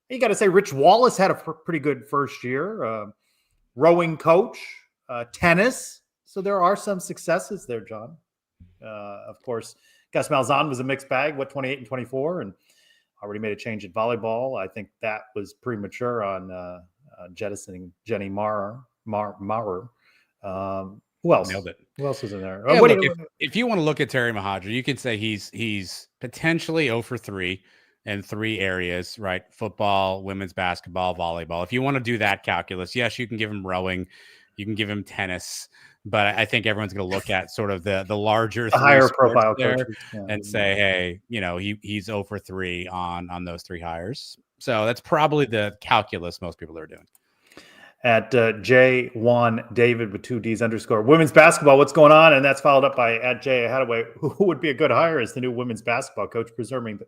You got to say Rich Wallace had a pretty good first year. Rowing coach, tennis. So there are some successes there, John. Of course, Gus Malzahn was a mixed bag, 28 and 24, and already made a change at volleyball. I think that was premature on jettisoning Jenny Maurer. Who else? Nailed it. Who else was in there? Yeah, look, if you want to look at Terry Mahadra, you could say he's potentially 0 for 3 in 3 areas, right? Football, women's basketball, volleyball. If you want to do that calculus, yes, you can give him rowing, you can give him tennis, but I think everyone's going to look at sort of the larger, higher profile there and say, hey, he's 0 for 3 on those 3 hires. So that's probably the calculus most people are doing. At Jawon David with 2 Ds _ women's basketball, what's going on? And that's followed up by at Jay Hadaway, who would be a good hire as the new women's basketball coach, presuming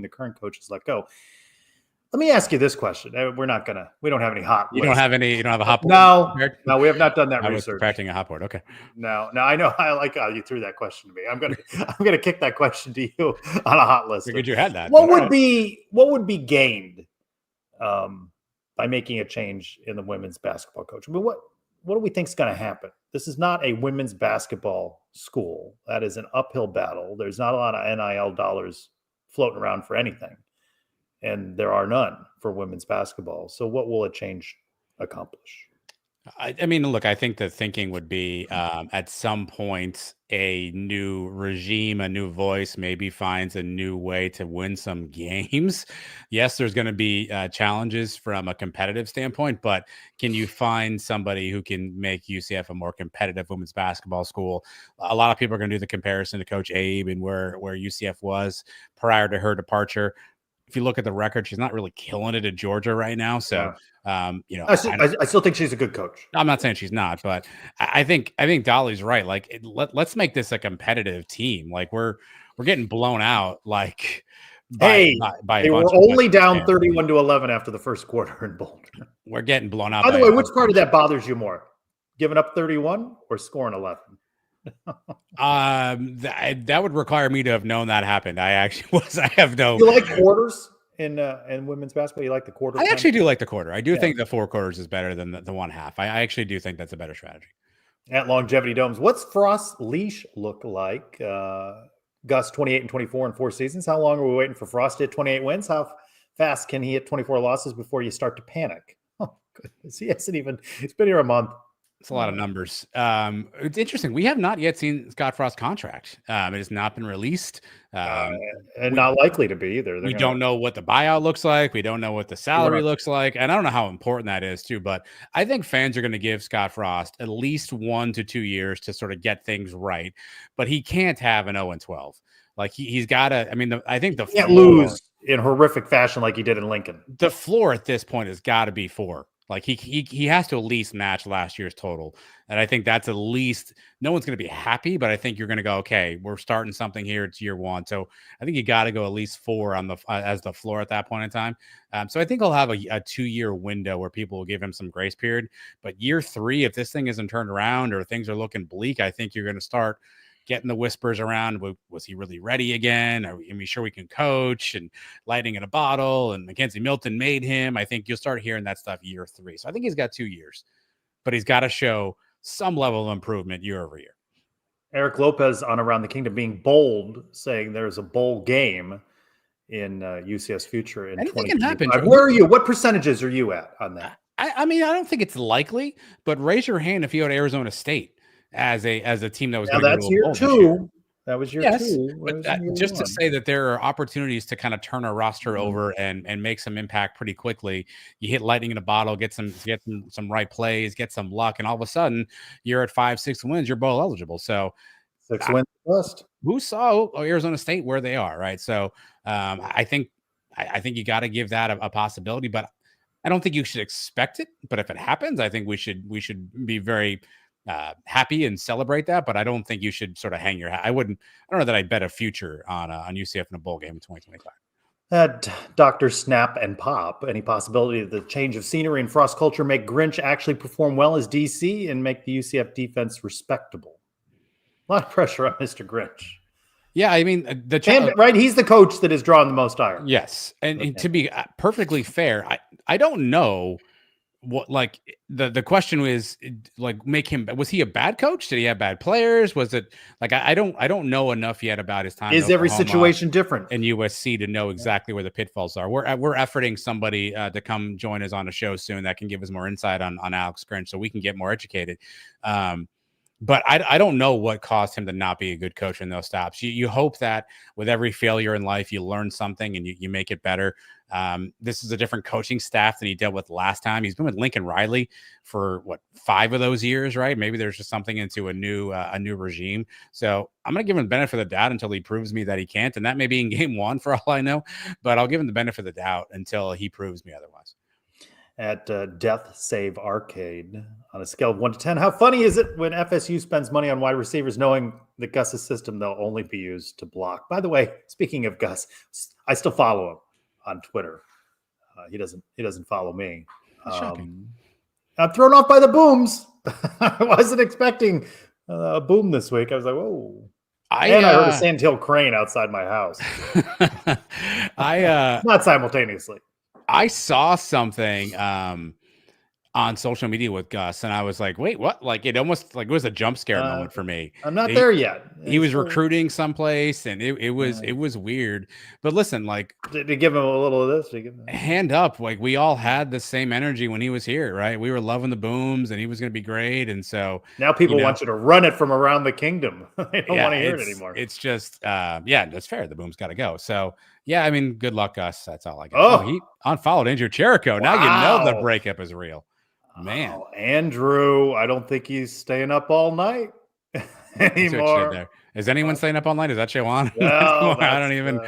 the current coach is let go. Let me ask you this question. We don't have any hot You don't have a hot board? No, we have not done that I research. was preparing a hot board. Okay. No, I know. I like how you threw that question to me. I'm gonna kick that question to you on a hot list. Figured you had that. What would be gained by making a change in the women's basketball coach? I mean, what do we think is going to happen? This is not a women's basketball school. That is an uphill battle. There's not a lot of NIL dollars floating around for anything, and there are none for women's basketball. So what will a change accomplish? I mean, look, I think the thinking would be at some point a new regime, a new voice maybe finds a new way to win some games. Yes, there's going to be challenges from a competitive standpoint, but can you find somebody who can make UCF a more competitive women's basketball school? A lot of people are going to do the comparison to Coach Abe and where UCF was prior to her departure. If you look at the record, she's not really killing it at Georgia right now. So, I still think she's a good coach. I'm not saying she's not, but I think Dolly's right. Like, let's make this a competitive team. Like, we're getting blown out. Like, they were only down 31-11 after the first quarter in Boulder. We're getting blown out. By the way, which part of that bothers you more, giving up 31 or scoring 11? That would require me to have known that happened. I have no. You like quarters in women's basketball? You like the quarter? I actually do like the quarter. I do think the 4 quarters is better than the 1/2. I actually do think that's a better strategy. At Longevity Domes, what's Frost's leash look like? Gus 28-24 in 4 seasons. How long are we waiting for Frost to hit 28 wins? How fast can he hit 24 losses before you start to panic? Oh goodness, he hasn't even. It's been here a month. It's a lot of numbers. It's interesting. We have not yet seen Scott Frost's contract. It has not been released. And not likely to be either. We don't know what the buyout looks like. We don't know what the salary looks like. And I don't know how important that is too, but I think fans are going to give Scott Frost at least 1 to 2 years to sort of get things right. But he can't have an 0-12. Like he's got to, I mean, I think the can't lose in horrific fashion like he did in Lincoln. The floor at this point has got to be 4. Like he has to at least match last year's total. And I think that's at least, no one's going to be happy, but I think you're going to go, okay, we're starting something here. It's year 1. So I think you got to go at least 4 on the as the floor at that point in time. So I think he'll have a 2-year window where people will give him some grace period. But year 3, if this thing isn't turned around or things are looking bleak, I think you're going to start getting the whispers around. Was he really ready again? Are we sure we can coach? And lighting in a bottle, and Mackenzie Milton made him. I think you'll start hearing that stuff year 3. So I think he's got 2 years, but he's got to show some level of improvement year over year. Eric Lopez on Around the Kingdom being bold, saying there's a bowl game in UCF's future in 2025. Where are you? What percentages are you at on that? I mean, I don't think it's likely, but raise your hand if you had Arizona State as a team that was going to go to a bowl this year. That was year 2. But just to say that there are opportunities to kind of turn a roster over and make some impact pretty quickly. You hit lightning in a bottle, get some right plays, get some luck, and all of a sudden you're at 5-6 wins. You're bowl eligible. So 6 wins first. Who saw Arizona State where they are, right? So I think you got to give that a possibility, but I don't think you should expect it. But if it happens, I think we should be very happy and celebrate that, but I don't think you should sort of hang your hat. I don't know that I'd bet a future on UCF in a bowl game in 2025. Dr. Snap and Pop, any possibility of the change of scenery and Frost culture make Grinch actually perform well as DC and make the UCF defense respectable? A lot of pressure on Mr. Grinch. Yeah, I mean, right? He's the coach that has drawn the most iron. Yes, and to be perfectly fair, I don't know what, like, the question was, like, was he a bad coach? Did he have bad players? Was it like, I don't know enough yet about his time. Is every situation different in USC to know exactly where the pitfalls are? We're efforting somebody to come join us on a show soon that can give us more insight on Alex Grinch, so we can get more educated. But I don't know what caused him to not be a good coach in those stops. You hope that with every failure in life, you learn something and you make it better. This is a different coaching staff than he dealt with last time. He's been with Lincoln Riley for 5 of those years, right? Maybe there's just something into a new regime. So I'm going to give him the benefit of the doubt until he proves me that he can't. And that may be in game 1 for all I know, but I'll give him the benefit of the doubt until he proves me otherwise. At Death Save Arcade, on a scale of 1 to 10, how funny is it when FSU spends money on wide receivers knowing that Gus's system they'll only be used to block? By the way, speaking of Gus, I still follow him on Twitter. He doesn't follow me. I'm thrown off by the booms. I wasn't expecting a boom this week. I was like, whoa. I heard a sandhill crane outside my house. Not simultaneously. I saw something on social media with Gus, and I was like, wait, what? Like it almost like it was a jump scare moment for me. I'm not there yet. He was recruiting someplace, and it was weird. But listen, like to give him a little of this, hand up, like we all had the same energy when he was here, right? We were loving the booms, and he was going to be great. And so now people want you to run it from around the kingdom. They don't want to hear it anymore. It's just, yeah, that's fair. The boom's got to go. So yeah, I mean, good luck, Gus. That's all I got. Oh, he unfollowed Andrew Jericho. Wow. Now you know the breakup is real. Man, Andrew, I don't think he's staying up all night anymore. Is anyone staying up all night? Is that Jawon? Well, I don't even.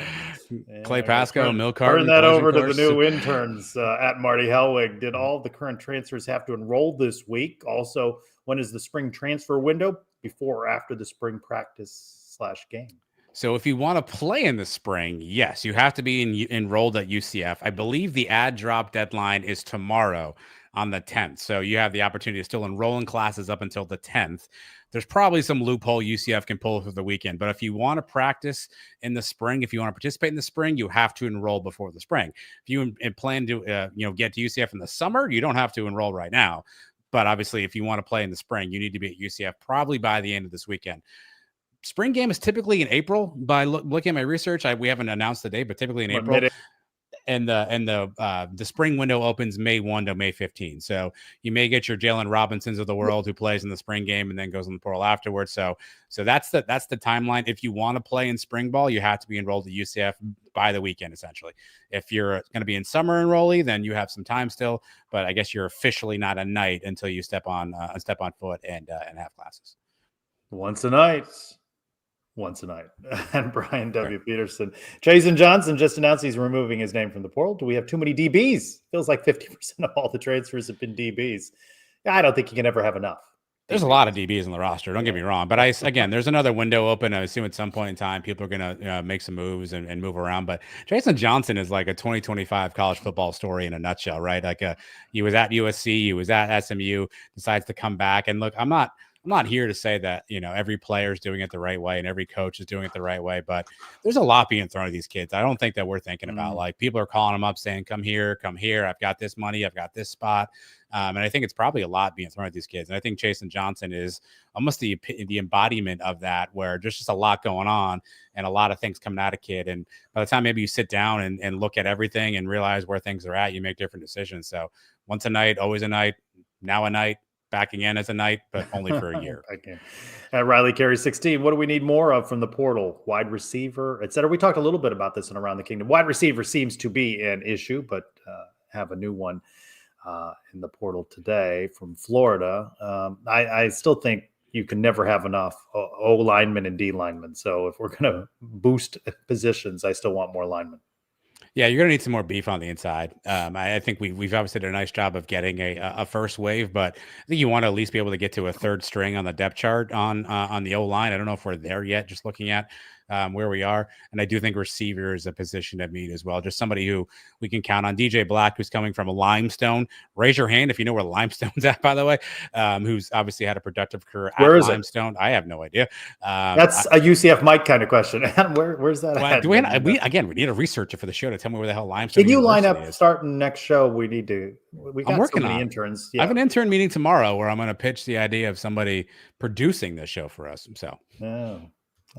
Clay Pasco, Milk Turn that over to the new interns at Marty Hellwig. Did all the current transfers have to enroll this week? Also, when is the spring transfer window? Before or after the spring practice/game? So if you want to play in the spring, yes, you have to be enrolled at UCF. I believe the ad drop deadline is tomorrow on the 10th. So you have the opportunity to still enroll in classes up until the 10th. There's probably some loophole UCF can pull for the weekend. But if you want to practice in the spring, if you want to participate in the spring, you have to enroll before the spring. If you plan to get to UCF in the summer, you don't have to enroll right now. But obviously, if you want to play in the spring, you need to be at UCF probably by the end of this weekend. Spring game is typically in April. By looking at my research, we haven't announced the date, but typically in April. And the spring window opens May 1 to May 15. So you may get your Jalen Robinsons of the world who plays in the spring game and then goes in the portal afterwards. So that's the timeline. If you want to play in spring ball, you have to be enrolled at UCF by the weekend, essentially. If you're going to be in summer enrollee, then you have some time still. But I guess you're officially not a Knight until you step on foot and have classes. Once a night. And Brian W. Peterson. Jason Johnson just announced he's removing his name from the portal. Do we have too many DBs? Feels like 50% of all the transfers have been DBs. I don't think you can ever have enough. There's a lot of DBs in the roster. Don't get me wrong. But again, there's another window open. I assume at some point in time, people are going to make some moves and move around. But Jason Johnson is like a 2025 college football story in a nutshell, right? Like he was at USC, he was at SMU, decides to come back. And look, I'm not here to say that, every player is doing it the right way and every coach is doing it the right way, but there's a lot being thrown at these kids. I don't think that we're thinking about like people are calling them up saying, come here. I've got this money. I've got this spot. And I think it's probably a lot being thrown at these kids. And I think Jason Johnson is almost the embodiment of that, where there's just a lot going on and a lot of things coming at a kid. And by the time maybe you sit down and look at everything and realize where things are at, you make different decisions. So once a night, always a night, now a night. Back again as a Knight, but only for a year. Riley Carey 16. What do we need more of from the portal? Wide receiver, et cetera. We talked a little bit about this in Around the Kingdom. Wide receiver seems to be an issue, but have a new one in the portal today from Florida. I still think you can never have enough O linemen and D linemen. So if we're going to boost positions, I still want more linemen. Yeah, you're going to need some more beef on the inside. I think we've obviously done a nice job of getting a first wave, but I think you want to at least be able to get to a third string on the depth chart on the O-line. I don't know if we're there yet, just looking at where we are. And I do think receiver is a position at need as well. Just somebody who we can count on. DJ Black, who's coming from Limestone. Raise your hand if you know where Limestone's at, by the way, who's obviously had a productive career at Limestone. I have no idea. That's a UCF Mike kind of question. Where's that at? We need a researcher for the show to tell me where the hell Limestone Can you University line up is. Starting next show? We got working so many on interns. I have an intern meeting tomorrow where I'm going to pitch the idea of somebody producing this show for us. So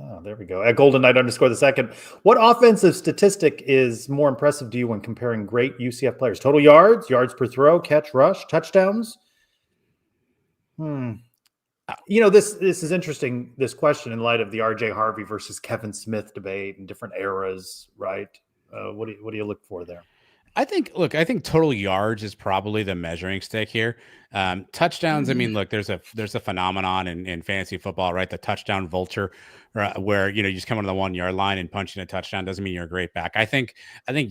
Oh, there we go. At Golden Knight _2. What offensive statistic is more impressive to you when comparing great UCF players? Total yards, yards per throw, catch, rush, touchdowns? This is interesting, this question, in light of the RJ Harvey versus Kevin Smith debate and different eras, right? What do you look for there? I think total yards is probably the measuring stick here. Touchdowns. I mean, look, there's a phenomenon in fantasy football, right? The touchdown vulture, where you just come on the 1 yard line and punching a touchdown doesn't mean you're a great back. I think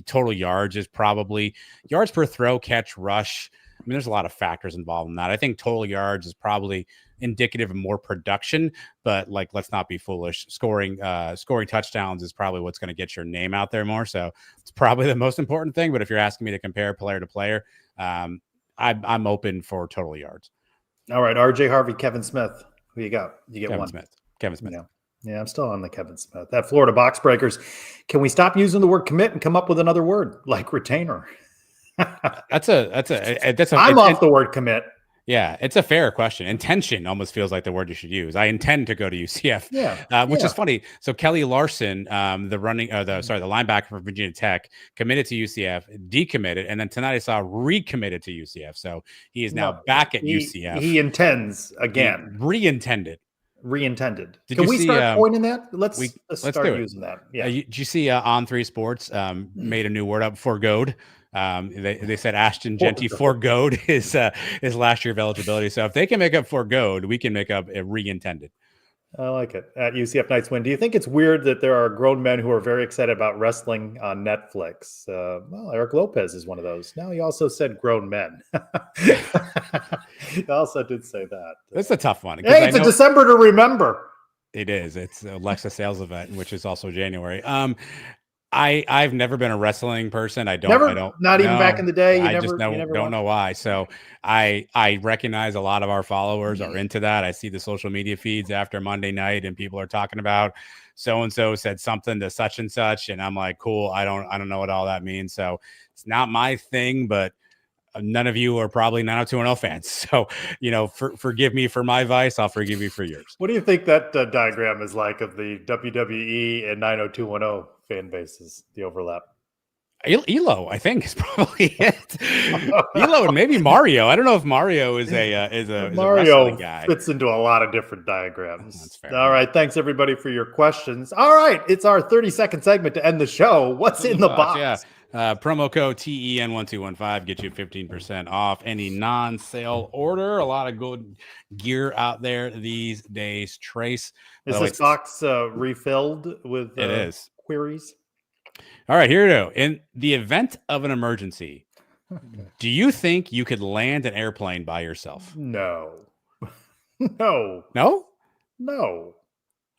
total yards is probably yards per throw, catch, rush. I mean, there's a lot of factors involved in that. I think total yards is probably indicative of more production, but let's not be foolish. Scoring touchdowns is probably what's going to get your name out there more. So it's probably the most important thing. But if you're asking me to compare player to player, I'm open for total yards. All right, RJ Harvey, Kevin Smith. Who you got? You get one. Kevin Smith. Yeah, I'm still on the Kevin Smith. That Florida Box Breakers. Can we stop using the word commit and come up with another word like retainer? I'm off the word commit. Yeah, it's a fair question. Intention almost feels like the word you should use. I intend to go to UCF, which is funny. So Kelly Larson, the linebacker for Virginia Tech, committed to UCF, decommitted, and then tonight I saw recommitted to UCF. So he is now back at UCF. He intends again. Reintended. Can we start coining that? Let's start using that. Yeah. Did you see On3 Sports made a new word up, forgoed? They said Ashton Genty forgoed his last year of eligibility. So if they can make up forgoed, we can make up a reintended. I like it. At UCF Knights Win, do you think it's weird that there are grown men who are very excited about wrestling on Netflix? Well, Eric Lopez is one of those. Now he also said grown men. He also did say that. That's a tough one. Hey, it's a December to remember. It is. It's a Alexa sales event, which is also January. I've never been a wrestling person. I don't even back in the day. I just don't know why. So I recognize a lot of our followers are into that. I see the social media feeds after Monday night and people are talking about so-and-so said something to such and such. And I'm like, cool. I don't know what all that means. So it's not my thing, but none of you are probably 90210 fans. So, forgive me for my vice. I'll forgive you for yours. What do you think that diagram is like of the WWE and 90210 fan bases, the overlap? Elo, I think, is probably it. Elo and maybe Mario. I don't know if Mario is a wrestling guy. Fits into a lot of different diagrams. That's fair. All right. Thanks, everybody, for your questions. All right. It's our 30-second segment to end the show. What's in the box? Yeah. Promo code TEN1215 get you 15% off any non-sale order. A lot of good gear out there these days. Trace, is this box refilled with it is queries? All right, here we go. In the event of an emergency, do you think you could land an airplane by yourself? No.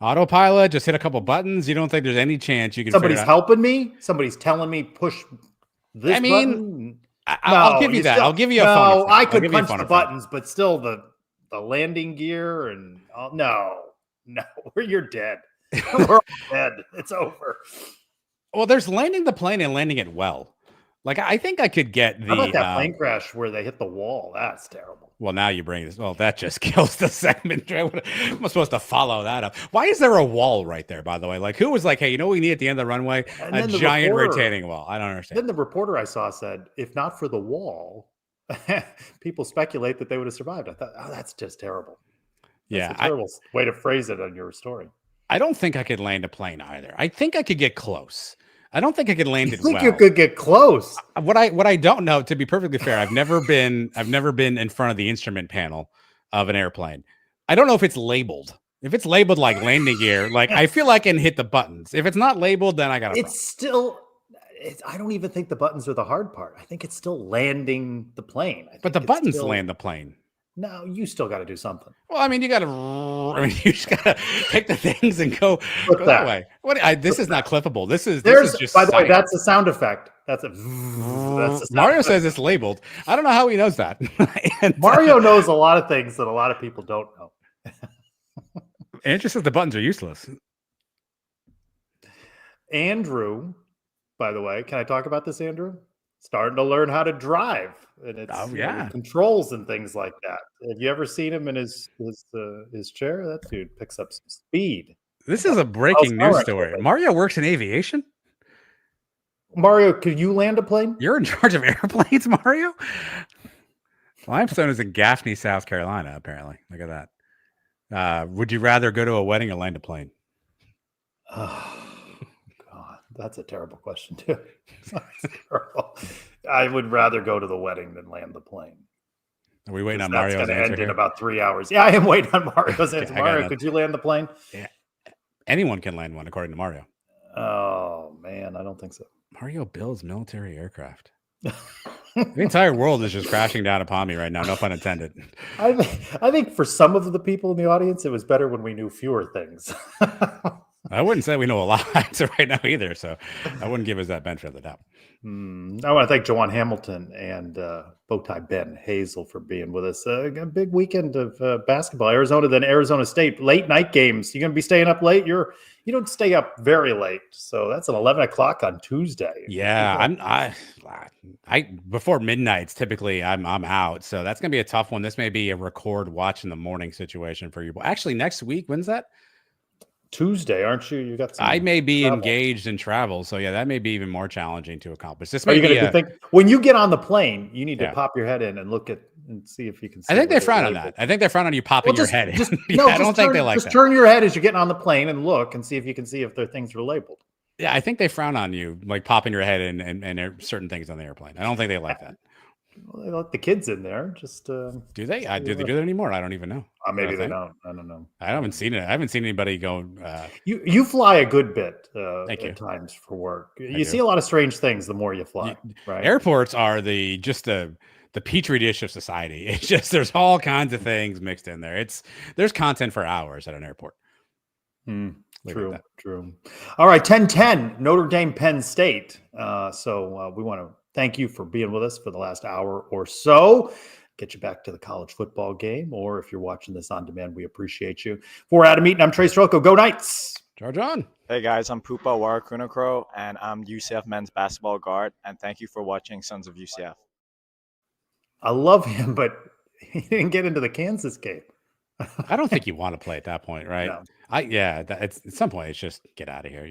Autopilot, just hit a couple buttons. You don't think there's any chance you can? Somebody's helping me. Somebody's telling me push this button. I'll give you that. I'll give you a phone. I could punch the buttons, but still the landing gear and no, you're dead. We're all dead. It's over. Well, there's landing the plane and landing it well. Like, I think I could get the. How about that plane crash where they hit the wall? That's terrible. Well, now you bring this. Well, that just kills the segment. I'm supposed to follow that up. Why is there a wall right there, by the way? Like, who was like, hey, what we need at the end of the runway? A giant retaining wall. I don't understand. Then the reporter I saw said, if not for the wall, people speculate that they would have survived. I thought, that's just terrible. That's a terrible way to phrase it on your story. I don't think I could land a plane either. I think I could get close. I don't think I could land it well. You could get close. What I don't know, to be perfectly fair, I've never been in front of the instrument panel of an airplane. I don't know if it's labeled. If it's labeled like landing gear, like I feel like I can hit the buttons. If it's not labeled, then I got to. I don't even think the buttons are the hard part. I think it's still landing the plane. But the buttons land the plane. No, you still got to do something. Well, you just got to take the things and go that way. This is not clippable. This is just. By the way, that's a sound effect. That's a Mario says it's labeled. I don't know how he knows that. Mario knows a lot of things that a lot of people don't know. Andrew says the buttons are useless. Andrew, by the way, can I talk about this, Andrew? Starting to learn how to drive, and it's controls and things like that. Have you ever seen him in his chair? That dude picks up some speed. This is a breaking news story. Mario works in aviation. Mario, can you land a plane? You're in charge of airplanes, Mario. Limestone is in Gaffney, South Carolina. Apparently, look at that. Would you rather go to a wedding or land a plane? That's a terrible question, too. I would rather go to the wedding than land the plane. Are we waiting on Mario's answer? That's going to end in about 3 hours. Yeah, I am waiting on Mario's answer. Mario, could you land the plane? Yeah. Anyone can land one, according to Mario. Oh, man, I don't think so. Mario builds military aircraft. The entire world is just crashing down upon me right now. No pun intended. I think for some of the people in the audience, it was better when we knew fewer things. I wouldn't say we know a lot right now either, so I wouldn't give us that benefit of the doubt. I want to thank Jawon Hamilton and Bowtie Ben Hazel for being with us. A big weekend of basketball. Arizona, then Arizona State. Late night games. You going to be staying up late? You don't stay up very late, so that's an 11 o'clock on Tuesday. Yeah, I before midnights typically I'm out, so that's gonna be a tough one. This may be a record watch in the morning situation for you. Actually, next week, when's that? Tuesday, aren't you? You got some I may be travel. Engaged in travel, so yeah, that may be even more challenging to accomplish. This Are may you be going to think when you get on the plane, you need to pop your head in and look at and see if you can see. I think they frown on that. I think they frown on you popping your head in. I don't think they like that. Just turn your head as you're getting on the plane and look and see if you can see if their things are labeled. Yeah, I think they frown on you, like popping your head in and there are certain things on the airplane. I don't think they like that. Well, they let the kids in there. Just do they? Do they do that anymore? I don't even know. Maybe they don't. I don't know. I haven't seen it. I haven't seen anybody go. You fly a good bit at times for work. You see a lot of strange things the more you fly. Right? Airports are the petri dish of society. It's just there's all kinds of things mixed in there. There's content for hours at an airport. True. All right, 10-10 Notre Dame Penn State. So we want to thank you for being with us for the last hour or so. Get you back to the college football game, or if you're watching this on demand, we appreciate you. For Adam Eaton, I'm Trace Rocco. Go Knights! Charge on! Hey guys, I'm Pupa Warakunakro, and I'm UCF men's basketball guard, and thank you for watching Sons of UCF. I love him, but he didn't get into the Kansas game. I don't think you want to play at that point, right? No. At some point, it's just get out of here.